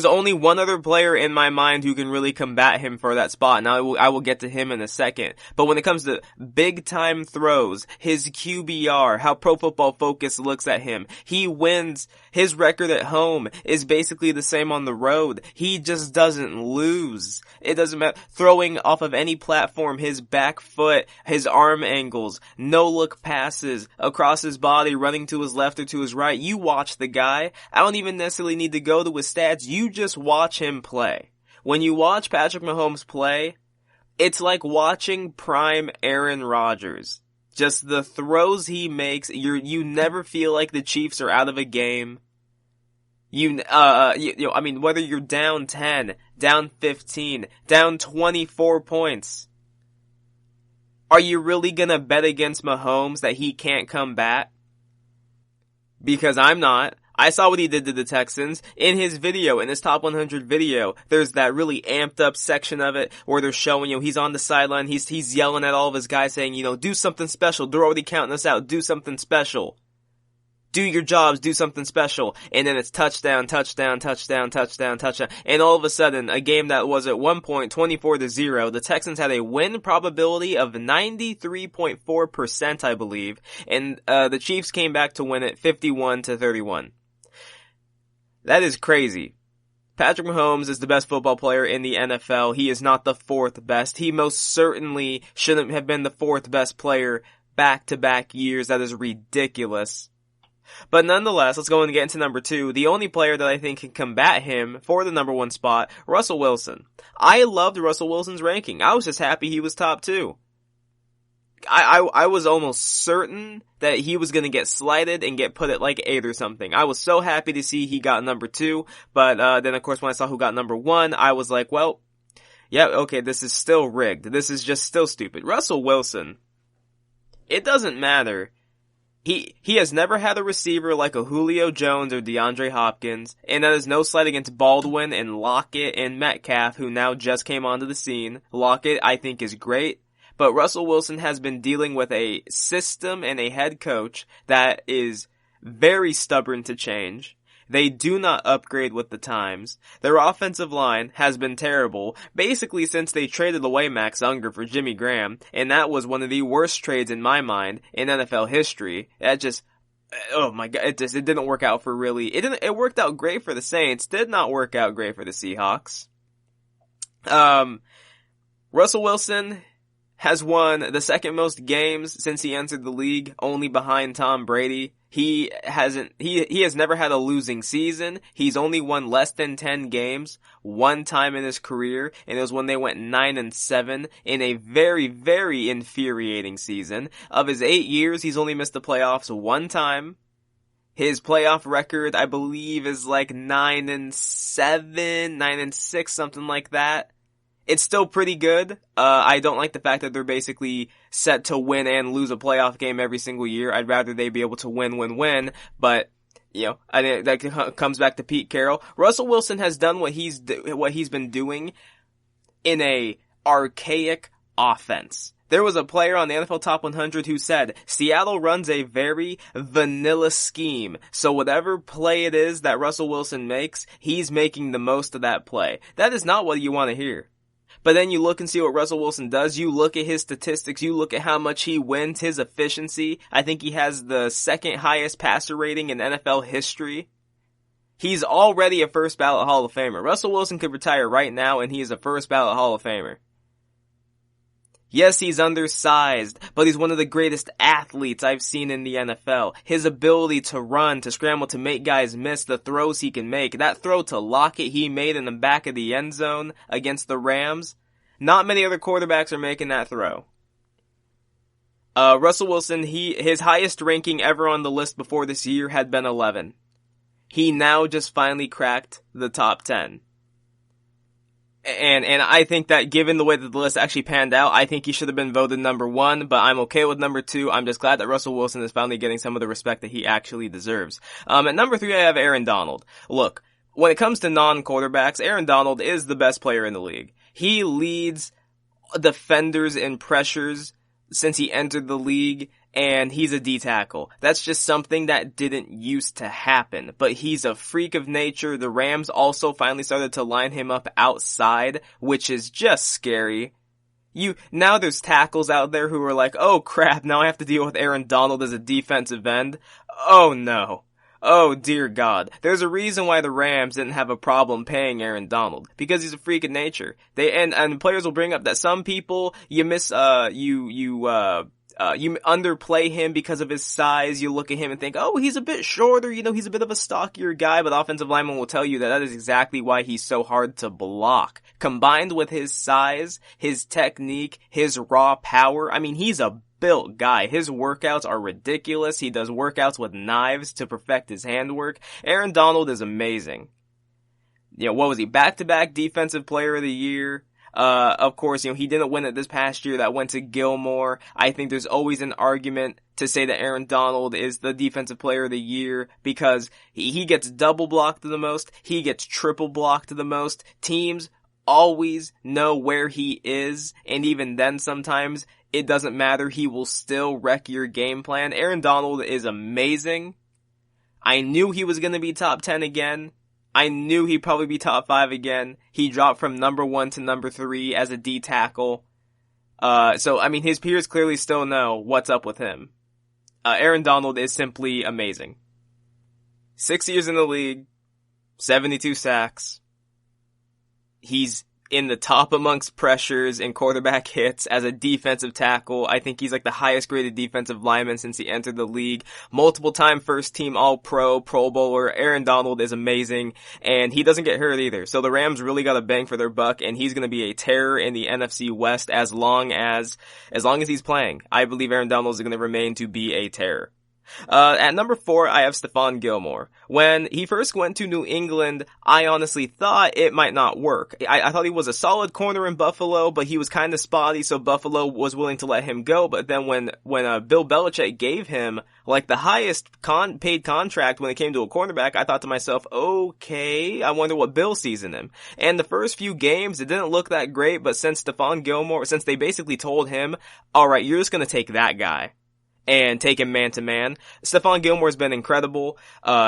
only one other player in my mind who can really combat him for that spot, and I will get to him in a second. But when it comes to big time throws, his QBR, how Pro Football Focus looks at him, he wins. His record at home is basically the same on the road. He just doesn't lose. It doesn't matter. Throwing off of any platform, his back foot, his arm angles, no look passes across his body, running to his left or to his right. You watch the guy. I don't even necessarily need to go to his stats. You just watch him play. When you watch Patrick Mahomes play, it's like watching prime Aaron Rodgers. Just the throws he makes, you never feel like the Chiefs are out of a game. Whether you're down 10, down 15, down 24 points, are you really gonna bet against Mahomes that he can't come back? Because I'm not. I saw what he did to the Texans. In his video, in his top 100 video, there's that really amped up section of it where they're showing, he's on the sideline, he's yelling at all of his guys saying, do something special. They're already counting us out. Do something special. Do your jobs, do something special. And then it's touchdown, touchdown, touchdown, touchdown, touchdown. And all of a sudden, a game that was at one point 24-0, the Texans had a win probability of 93.4%, I believe. And the Chiefs came back to win it 51-31. That is crazy. Patrick Mahomes is the best football player in the NFL. He is not the fourth best. He most certainly shouldn't have been the fourth best player back-to-back years. That is ridiculous. But nonetheless, let's go and get into number 2. The only player that I think can combat him for the number 1 spot, Russell Wilson. I loved Russell Wilson's ranking. I was just happy he was top 2. I was almost certain that he was gonna get slighted and get put at like 8 or something. I was so happy to see he got number 2, but then of course when I saw who got number 1, I was like, well, yeah, okay, this is still rigged. This is just still stupid. Russell Wilson, it doesn't matter He has never had a receiver like a Julio Jones or DeAndre Hopkins, and that is no slight against Baldwin and Lockett and Metcalf, who now just came onto the scene. Lockett, I think, is great, but Russell Wilson has been dealing with a system and a head coach that is very stubborn to change. They do not upgrade with the times. Their offensive line has been terrible, basically since they traded away Max Unger for Jimmy Graham, and that was one of the worst trades in my mind in NFL history. That just, oh my god, it didn't work out for really, it worked out great for the Saints, did not work out great for the Seahawks. Russell Wilson has won the second most games since he entered the league, only behind Tom Brady. He has never had a losing season. He's only won less than 10 games one time in his career, and it was when they went 9-7 in a very, very infuriating season. Of his 8 years, he's only missed the playoffs one time. His playoff record, I believe, is like 9-7, 9-6, something like that. It's still pretty good. I don't like the fact that they're basically set to win and lose a playoff game every single year. I'd rather they be able to win, but, you know, I think that comes back to Pete Carroll. Russell Wilson has done what he's been doing in a archaic offense. There was a player on the NFL Top 100 who said, Seattle runs a very vanilla scheme, so whatever play it is that Russell Wilson makes, he's making the most of that play. That is not what you want to hear. But then you look and see what Russell Wilson does. You look at his statistics. You look at how much he wins, his efficiency. I think he has the second highest passer rating in NFL history. He's already a first ballot Hall of Famer. Russell Wilson could retire right now and he is a first ballot Hall of Famer. Yes, he's undersized, but he's one of the greatest athletes I've seen in the NFL. His ability to run, to scramble, to make guys miss, the throws he can make. That throw to Lockett he made in the back of the end zone against the Rams. Not many other quarterbacks are making that throw. Russell Wilson, his highest ranking ever on the list before this year had been 11. He now just finally cracked the top 10. And I think that given the way that the list actually panned out, I think he should have been voted number 1, but I'm okay with number 2. I'm just glad that Russell Wilson is finally getting some of the respect that he actually deserves. At number 3, I have Aaron Donald. Look, when it comes to non-quarterbacks, Aaron Donald is the best player in the league. He leads defenders in pressures since he entered the league, and he's a D-tackle. That's just something that didn't used to happen, but he's a freak of nature. The Rams also finally started to line him up outside, which is just scary. Now there's tackles out there who are like, oh crap, now I have to deal with Aaron Donald as a defensive end. Oh no. Oh dear God. There's a reason why the Rams didn't have a problem paying Aaron Donald. Because he's a freak of nature. And players will bring up that some people, you underplay him because of his size. You look at him and think, oh, he's a bit shorter, he's a bit of a stockier guy, but offensive linemen will tell you that is exactly why he's so hard to block. Combined with his size, his technique, his raw power, he's a built guy. His workouts are ridiculous. He does workouts with knives to perfect his handwork. Aaron Donald is amazing. What was he? Back-to-back Defensive Player of the Year. Of course, he didn't win it this past year. That went to Gilmore. I think there's always an argument to say that Aaron Donald is the Defensive Player of the Year because he gets double blocked the most. He gets triple blocked the most. Teams always know where he is, and even then sometimes it doesn't matter. He will still wreck your game plan. Aaron Donald is amazing. I knew he was going to be top 10 again. I knew he'd probably be top 5 again. He dropped from number 1 to number 3 as a D tackle. His peers clearly still know what's up with him. Aaron Donald is simply amazing. 6 years in the league, 72 sacks. He's in the top amongst pressures and quarterback hits as a defensive tackle. I think he's like the highest graded defensive lineman since he entered the league. Multiple time first team All-Pro, Pro Bowler. Aaron Donald is amazing, and he doesn't get hurt either. So the Rams really got a bang for their buck, and he's going to be a terror in the NFC West as long as he's playing. I believe Aaron Donald is going to remain to be a terror. At number 4, I have Stephon Gilmore. When he first went to New England, I honestly thought it might not work. I thought he was a solid corner in Buffalo, but he was kind of spotty, so Buffalo was willing to let him go. But then when Bill Belichick gave him like the highest paid contract when it came to a cornerback, I thought to myself, okay, I wonder what Bill sees in him. And the first few games, it didn't look that great, but since they basically told him, alright, you're just gonna take that guy and take him man to man, Stephon Gilmore's been incredible.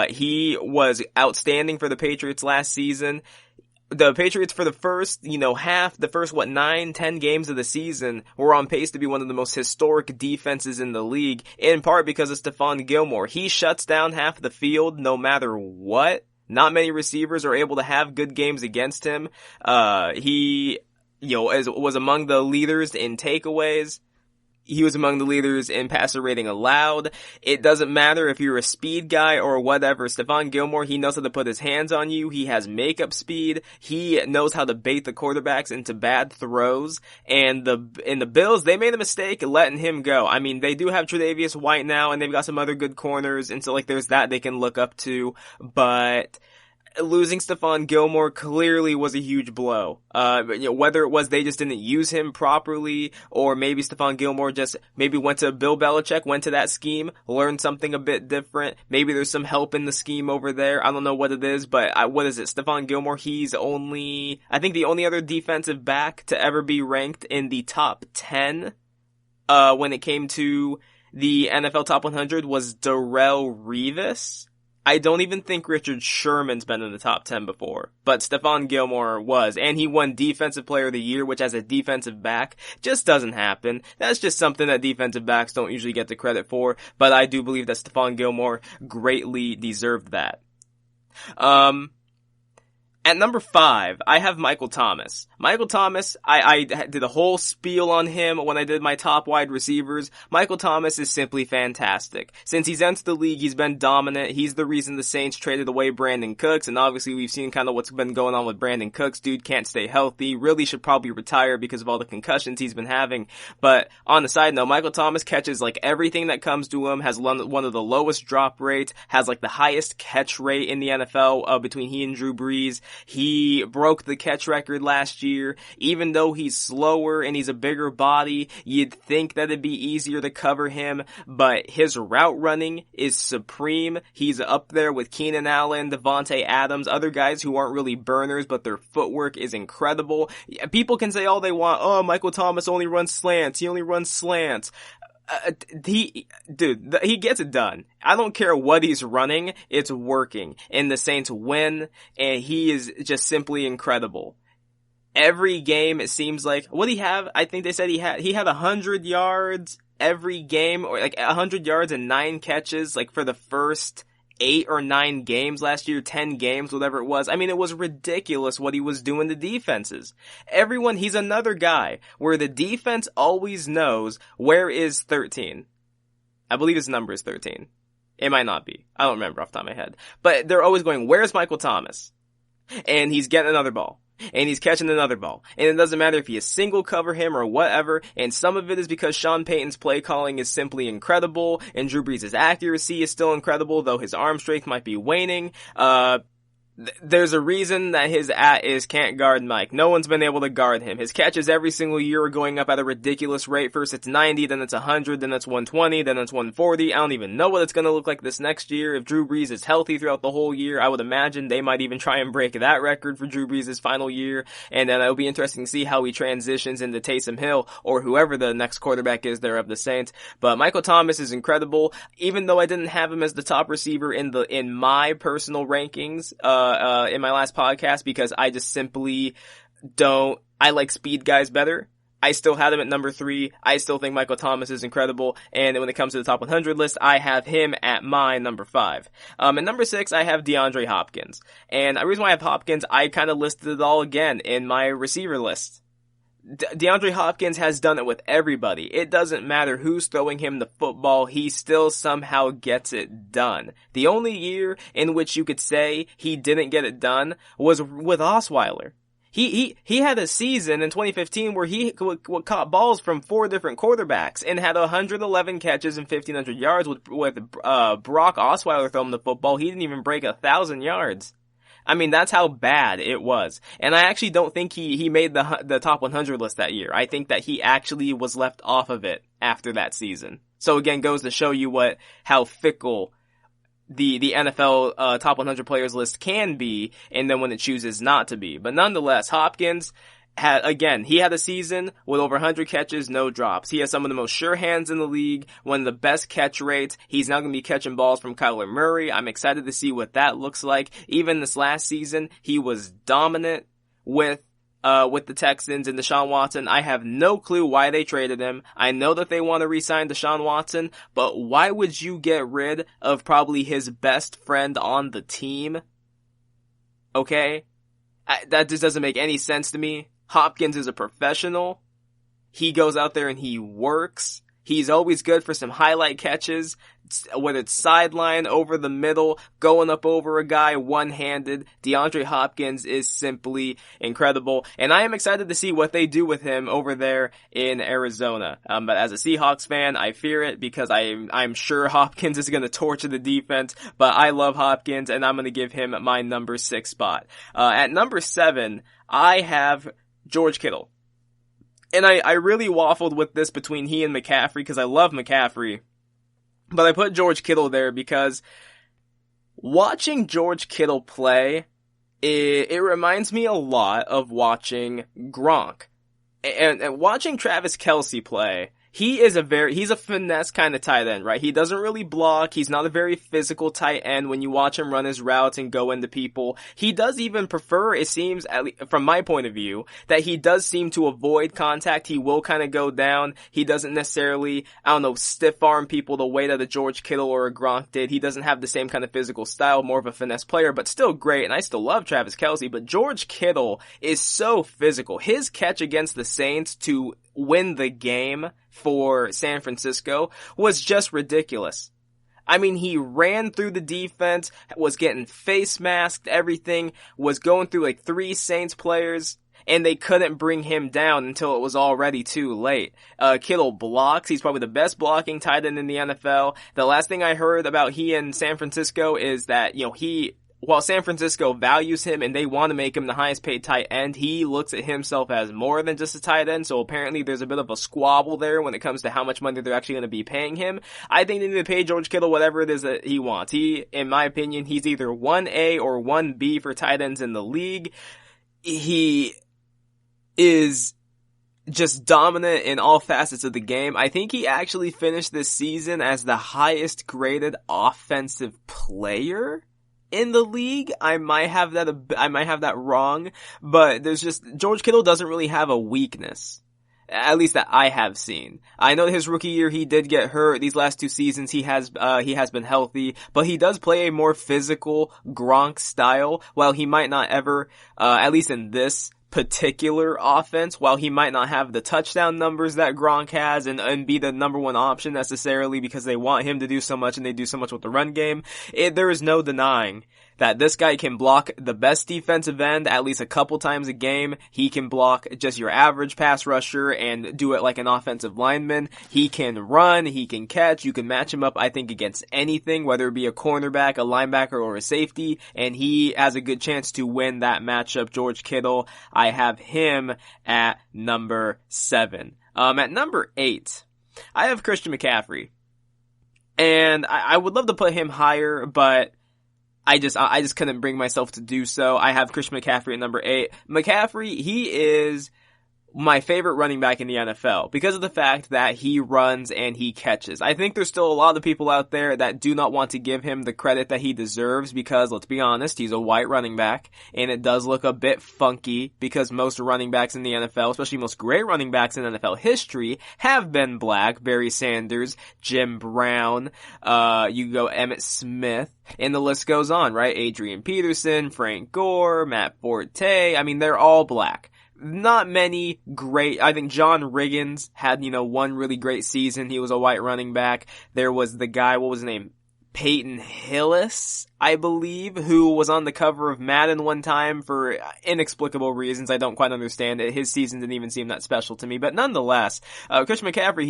He was outstanding for the Patriots last season. The Patriots for the first, 9-10 games of the season were on pace to be one of the most historic defenses in the league, in part because of Stephon Gilmore. He shuts down half the field no matter what. Not many receivers are able to have good games against him. He was among the leaders in takeaways. He was among the leaders in passer rating allowed. It doesn't matter if you're a speed guy or whatever. Stephon Gilmore, he knows how to put his hands on you. He has makeup speed. He knows how to bait the quarterbacks into bad throws. And the Bills, they made a mistake letting him go. I mean, they do have Tre'Davious White now, and they've got some other good corners, and so there's that they can look up to. But losing Stephon Gilmore clearly was a huge blow. Whether it was they just didn't use him properly, or maybe Stephon Gilmore just went to Bill Belichick, went to that scheme, learned something a bit different. Maybe there's some help in the scheme over there. I don't know what it is, but what is it? Stephon Gilmore, he's I think the only other defensive back to ever be ranked in the top 10, when it came to the NFL Top 100 was Darrelle Revis. I don't even think Richard Sherman's been in the top 10 before, but Stephon Gilmore was, and he won Defensive Player of the Year, which as a defensive back just doesn't happen. That's just something that defensive backs don't usually get the credit for, but I do believe that Stephon Gilmore greatly deserved that. At number 5, I have Michael Thomas. Michael Thomas, I did a whole spiel on him when I did my top wide receivers. Michael Thomas is simply fantastic. Since he's entered the league, he's been dominant. He's the reason the Saints traded away Brandon Cooks, and obviously we've seen kind of what's been going on with Brandon Cooks. Dude can't stay healthy, really should probably retire because of all the concussions he's been having. But on the side note, Michael Thomas catches everything that comes to him, has one of the lowest drop rates, has the highest catch rate in the NFL between he and Drew Brees. He broke the catch record last year. Even though he's slower and he's a bigger body, you'd think that it'd be easier to cover him, but his route running is supreme. He's up there with Keenan Allen, Devontae Adams, other guys who aren't really burners, but their footwork is incredible. People can say all they want, oh, Michael Thomas only runs slants, he only runs slants. He gets it done. I don't care what he's running, it's working. And the Saints win, and he is just simply incredible. Every game, it seems like, what did he have? I think they said he had 100 yards every game, or 100 yards and 9 catches, for the first 8 or 9 games last year, 10 games, whatever it was. I mean, it was ridiculous what he was doing to defenses. He's another guy where the defense always knows where is 13. I believe his number is 13. It might not be. I don't remember off the top of my head. But they're always going, where's Michael Thomas? And he's getting another ball. And he's catching another ball. And it doesn't matter if you single cover him or whatever, and some of it is because Sean Payton's play calling is simply incredible, and Drew Brees' accuracy is still incredible, though his arm strength might be waning. There's a reason that his is can't guard Mike. No one's been able to guard him. His catches every single year are going up at a ridiculous rate. First it's 90, then it's 100, then it's 120, then it's 140. I don't even know what it's going to look like this next year. If Drew Brees is healthy throughout the whole year, I would imagine they might even try and break that record for Drew Brees' final year. And then it'll be interesting to see how he transitions into Taysom Hill or whoever the next quarterback is there of the Saints. But Michael Thomas is incredible. Even though I didn't have him as the top receiver in my personal rankings, in my last podcast, because I just simply I like speed guys better. I still had him at number 3. I still think Michael Thomas is incredible. And when it comes to the top 100 list, I have him at my number 5. At number 6, I have DeAndre Hopkins. And the reason why I have Hopkins, I kind of listed it all again in my receiver list. DeAndre Hopkins has done it with everybody. It doesn't matter who's throwing him the football, he still somehow gets it done. The only year in which you could say he didn't get it done was with Osweiler. He had a season in 2015 where he caught balls from 4 different quarterbacks and had 111 catches and 1,500 yards with Brock Osweiler throwing the football. He didn't even break 1,000 yards. I mean, that's how bad it was. And I actually don't think he made the top 100 list that year. I think that he actually was left off of it after that season. So again, goes to show you how fickle the NFL top 100 players list can be, and then when it chooses not to be. But nonetheless, Hopkins he had a season with over 100 catches, no drops. He has some of the most sure hands in the league, one of the best catch rates. He's now going to be catching balls from Kyler Murray. I'm excited to see what that looks like. Even this last season, he was dominant with the Texans and Deshaun Watson. I have no clue why they traded him. I know that they want to re-sign Deshaun Watson, but why would you get rid of probably his best friend on the team? Okay? That just doesn't make any sense to me. Hopkins is a professional. He goes out there and he works. He's always good for some highlight catches, whether it's sideline, over the middle, going up over a guy one-handed. DeAndre Hopkins is simply incredible, and I am excited to see what they do with him over there in Arizona. But as a Seahawks fan, I fear it because I'm sure Hopkins is going to torture the defense, but I love Hopkins, and I'm going to give him my number 6 spot. At number 7, I have George Kittle. And I really waffled with this between he and McCaffrey because I love McCaffrey. But I put George Kittle there because watching George Kittle play, it reminds me a lot of watching Gronk. And watching Travis Kelce play, he's a finesse kind of tight end, right? He doesn't really block. He's not a very physical tight end when you watch him run his routes and go into people. He does even prefer, it seems, at least from my point of view, that he does seem to avoid contact. He will kind of go down. He doesn't necessarily, stiff arm people the way that a George Kittle or a Gronk did. He doesn't have the same kind of physical style, more of a finesse player, but still great. And I still love Travis Kelce, but George Kittle is so physical. His catch against the Saints to win the game for San Francisco was just ridiculous. I mean, he ran through the defense, was getting face masked, everything, was going through like 3 Saints players, and they couldn't bring him down until it was already too late. Kittle blocks. He's probably the best blocking tight end in the NFL. The last thing I heard about he in San Francisco is that, while San Francisco values him and they want to make him the highest paid tight end, he looks at himself as more than just a tight end, so apparently there's a bit of a squabble there when it comes to how much money they're actually going to be paying him. I think they need to pay George Kittle whatever it is that he wants. In my opinion, he's either 1A or 1B for tight ends in the league. He is just dominant in all facets of the game. I think he actually finished this season as the highest graded offensive player in the league. I might have that wrong, but George Kittle doesn't really have a weakness. At least that I have seen. I know his rookie year he did get hurt. These last 2 seasons he has been healthy, but he does play a more physical Gronk style. While he might not ever, at least in this particular offense, while he might not have the touchdown numbers that Gronk has and be the number 1 option necessarily because they want him to do so much and they do so much with the run game, there is no denying that this guy can block the best defensive end at least a couple times a game. He can block just your average pass rusher and do it like an offensive lineman. He can run, he can catch, you can match him up, I think, against anything, whether it be a cornerback, a linebacker, or a safety, and he has a good chance to win that matchup. George Kittle, I have him at number 7. At number 8, I have Christian McCaffrey. And I would love to put him higher, but I just couldn't bring myself to do so. I have Christian McCaffrey at number 8. McCaffrey, he is my favorite running back in the NFL because of the fact that he runs and he catches. I think there's still a lot of people out there that do not want to give him the credit that he deserves because, let's be honest, he's a white running back, and it does look a bit funky because most running backs in the NFL, especially most great running backs in NFL history, have been black. Barry Sanders, Jim Brown, you go Emmitt Smith, and the list goes on, right? Adrian Peterson, Frank Gore, Matt Forte, I mean, they're all black. Not many great, I think John Riggins had, one really great season. He was a white running back. There was the guy, what was his name? Peyton Hillis, I believe, who was on the cover of Madden one time for inexplicable reasons. I don't quite understand it. His season didn't even seem that special to me, but nonetheless, Christian McCaffrey,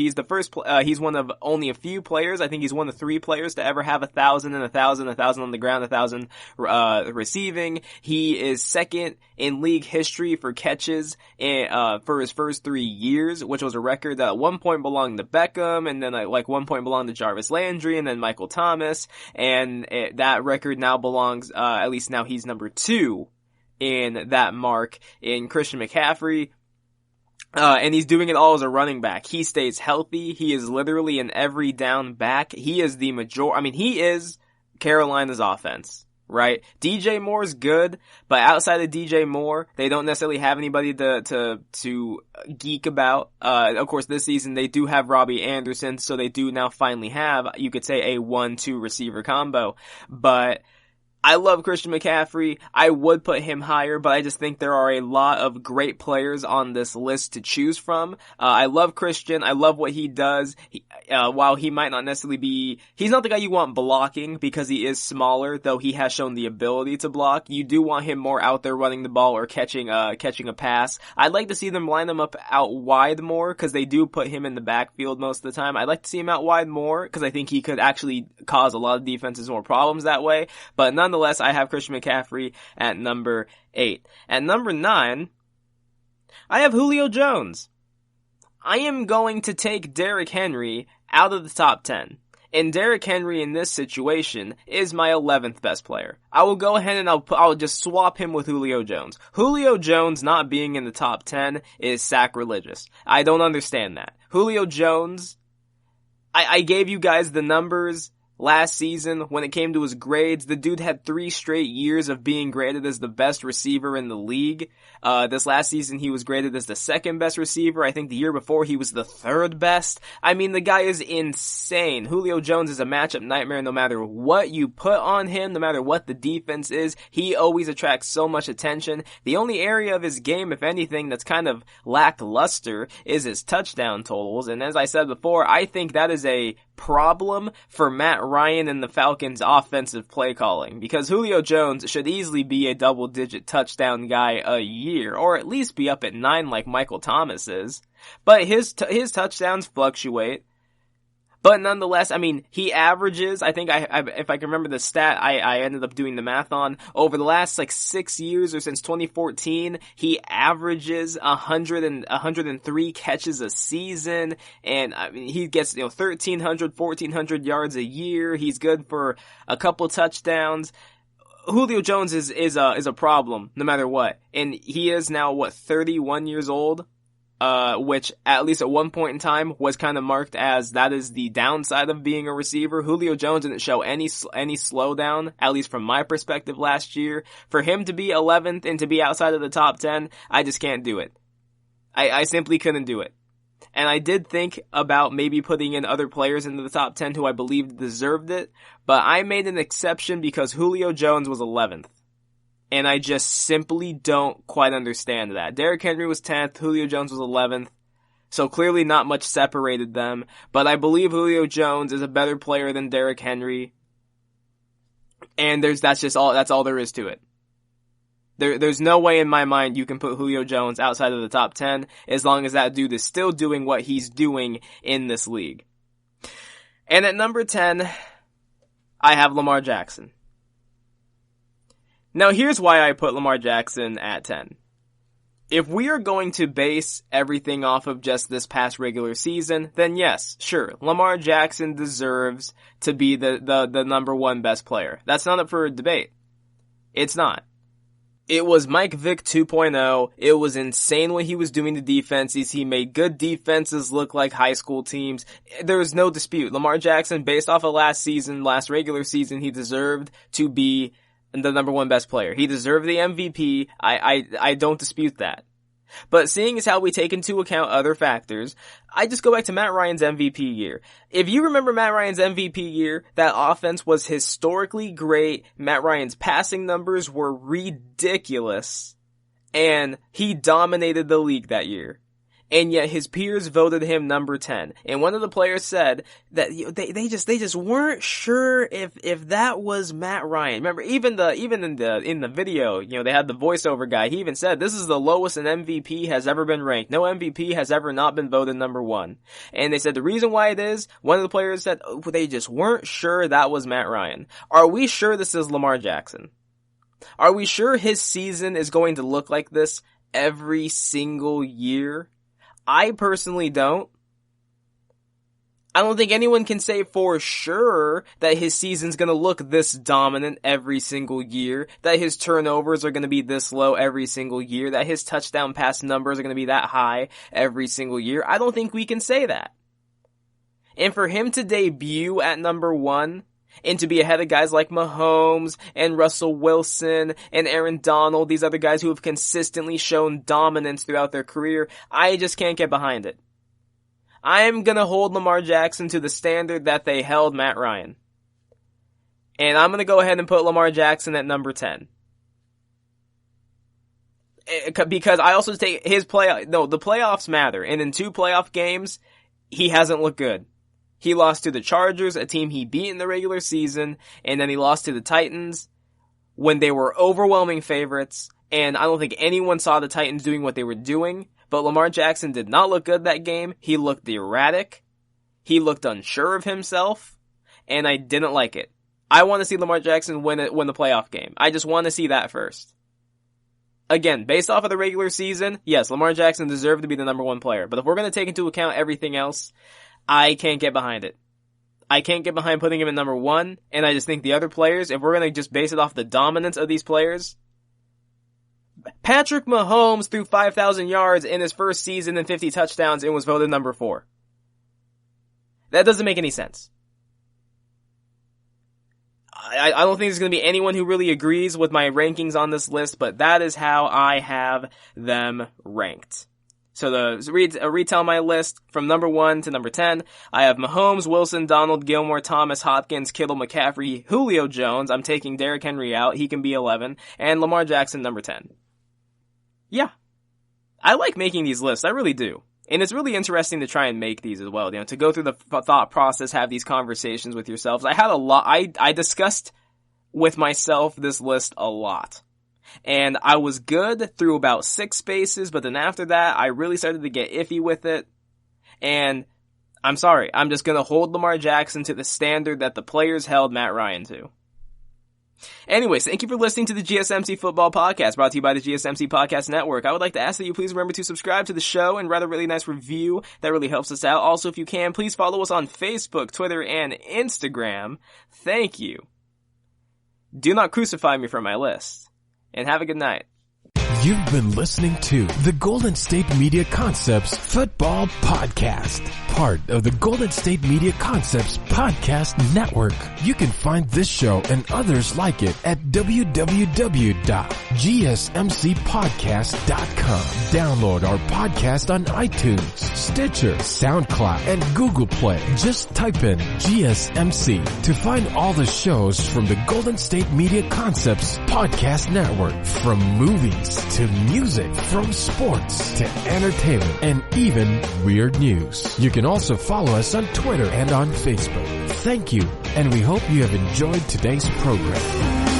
he's one of only a few players. I think he's one of 3 players to ever have 1,000 and 1,000 on the ground, 1,000, receiving. He is second in league history for catches, for his first 3 years, which was a record that at one point belonged to Beckham, and then like one point belonged to Jarvis Landry, and then Michael Thomas, and that record now belongs, at least now he's number 2 in that mark in Christian McCaffrey. And he's doing it all as a running back. He stays healthy. He is literally an every down back. He is he is Carolina's offense, right? DJ Moore's good, but outside of DJ Moore, they don't necessarily have anybody to geek about. Of course, this season they do have Robbie Anderson, so they do now finally have, you could say, a 1-2 receiver combo. But I love Christian McCaffrey. I would put him higher, but I just think there are a lot of great players on this list to choose from. I love Christian. I love what he does. While he might not necessarily he's not the guy you want blocking because he is smaller, though he has shown the ability to block. You do want him more out there running the ball or catching a pass. I'd like to see them line him up out wide more because they do put him in the backfield most of the time. I'd like to see him out wide more because I think he could actually cause a lot of defenses more problems that way. But nonetheless, I have Christian McCaffrey at number 8. At number 9, I have Julio Jones. I am going to take Derrick Henry out of the top 10. And Derrick Henry in this situation is my 11th best player. I will go ahead and I'll just swap him with Julio Jones. Julio Jones not being in the top 10 is sacrilegious. I don't understand that. Julio Jones, I gave you guys the numbers last season when it came to his grades. The dude had 3 straight years of being graded as the best receiver in the league. This last season he was graded as the 2nd best receiver. I think the year before he was the 3rd best. I mean, the guy is insane. Julio Jones is a matchup nightmare no matter what you put on him, no matter what the defense is. He always attracts so much attention. The only area of his game, if anything, that's kind of lackluster is his touchdown totals. And as I said before, I think that is a problem for Matt Ryan and the Falcons' offensive play calling, because Julio Jones should easily be a double-digit touchdown guy a year, or at least be up at 9 like Michael Thomas is. But his touchdowns fluctuate. But nonetheless, I mean, he averages, I think if I can remember the stat I ended up doing the math on, over the last 6 years or since 2014, he averages 103 catches a season, and I mean, he gets, 1,300, 1,400 yards a year. He's good for a couple touchdowns. Julio Jones is a problem no matter what. And he is now 31 years old. Which at least at one point in time was kind of marked as that is the downside of being a receiver. Julio Jones didn't show any slowdown, at least from my perspective last year. For him to be 11th and to be outside of the top 10, I just can't do it. I simply couldn't do it. And I did think about maybe putting in other players into the top 10 who I believed deserved it, but I made an exception because Julio Jones was 11th. And I just simply don't quite understand that. Derrick Henry was 10th, Julio Jones was 11th, so clearly not much separated them, but I believe Julio Jones is a better player than Derrick Henry, and that's all there is to it. There's no way in my mind you can put Julio Jones outside of the top 10 as long as that dude is still doing what he's doing in this league. And at number 10, I have Lamar Jackson. Now here's why I put Lamar Jackson at 10. If we are going to base everything off of just this past regular season, then yes, sure, Lamar Jackson deserves to be the number 1 best player. That's not up for debate. It's not. It was Mike Vick 2.0. It was insane what he was doing to defenses. He made good defenses look like high school teams. There was no dispute. Lamar Jackson, based off of last regular season, he deserved to be the number 1 best player. He deserved the MVP. I don't dispute that. But seeing as how we take into account other factors, I just go back to Matt Ryan's MVP year. If you remember Matt Ryan's MVP year, that offense was historically great. Matt Ryan's passing numbers were ridiculous. And he dominated the league that year. And yet his peers voted him number 10. And one of the players said that they just weren't sure if that was Matt Ryan. Remember, even in the video, they had the voiceover guy. He even said this is the lowest an MVP has ever been ranked. No MVP has ever not been voted number 1. And they said the reason why it is, one of the players said they just weren't sure that was Matt Ryan. Are we sure this is Lamar Jackson? Are we sure his season is going to look like this every single year? I personally don't. I don't think anyone can say for sure that his season's gonna look this dominant every single year, that his turnovers are gonna be this low every single year, that his touchdown pass numbers are gonna be that high every single year. I don't think we can say that. And for him to debut at number 1, and to be ahead of guys like Mahomes and Russell Wilson and Aaron Donald, these other guys who have consistently shown dominance throughout their career, I just can't get behind it. I'm gonna hold Lamar Jackson to the standard that they held Matt Ryan. And I'm gonna go ahead and put Lamar Jackson at number 10. Because I also take the playoffs matter, and in 2 playoff games, he hasn't looked good. He lost to the Chargers, a team he beat in the regular season, and then he lost to the Titans when they were overwhelming favorites, and I don't think anyone saw the Titans doing what they were doing, but Lamar Jackson did not look good that game. He looked erratic. He looked unsure of himself, and I didn't like it. I want to see Lamar Jackson win the playoff game. I just want to see that first. Again, based off of the regular season, yes, Lamar Jackson deserved to be the number 1 player, but if we're going to take into account everything else, I can't get behind it. I can't get behind putting him at number 1, and I just think the other players, if we're going to just base it off the dominance of these players, Patrick Mahomes threw 5,000 yards in his first season and 50 touchdowns and was voted number 4. That doesn't make any sense. I don't think there's going to be anyone who really agrees with my rankings on this list, but that is how I have them ranked. So retell my list from number 1 to number 10. I have Mahomes, Wilson, Donald, Gilmore, Thomas, Hopkins, Kittle, McCaffrey, Julio Jones. I'm taking Derrick Henry out. He can be 11. And Lamar Jackson, number 10. Yeah. I like making these lists. I really do. And it's really interesting to try and make these as well. To go through the thought process, have these conversations with yourselves. I had a lot. I discussed with myself this list a lot. And I was good through about 6 spaces, but then after that, I really started to get iffy with it. And I'm sorry, I'm just gonna hold Lamar Jackson to the standard that the players held Matt Ryan to. Anyways, thank you for listening to the GSMC Football Podcast, brought to you by the GSMC Podcast Network. I would like to ask that you please remember to subscribe to the show and write a really nice review. That really helps us out. Also, if you can, please follow us on Facebook, Twitter, and Instagram. Thank you. Do not crucify me for my list. And have a good night. You've been listening to the Golden State Media Concepts Football Podcast, part of the Golden State Media Concepts Podcast Network. You can find this show and others like it at www.gsmcpodcast.com. Download our podcast on iTunes, Stitcher, SoundCloud, and Google Play. Just type in GSMC to find all the shows from the Golden State Media Concepts Podcast Network, from movies to music, from sports to entertainment, and even weird news. You can also follow us on Twitter and on Facebook. Thank you, and we hope you have enjoyed today's program.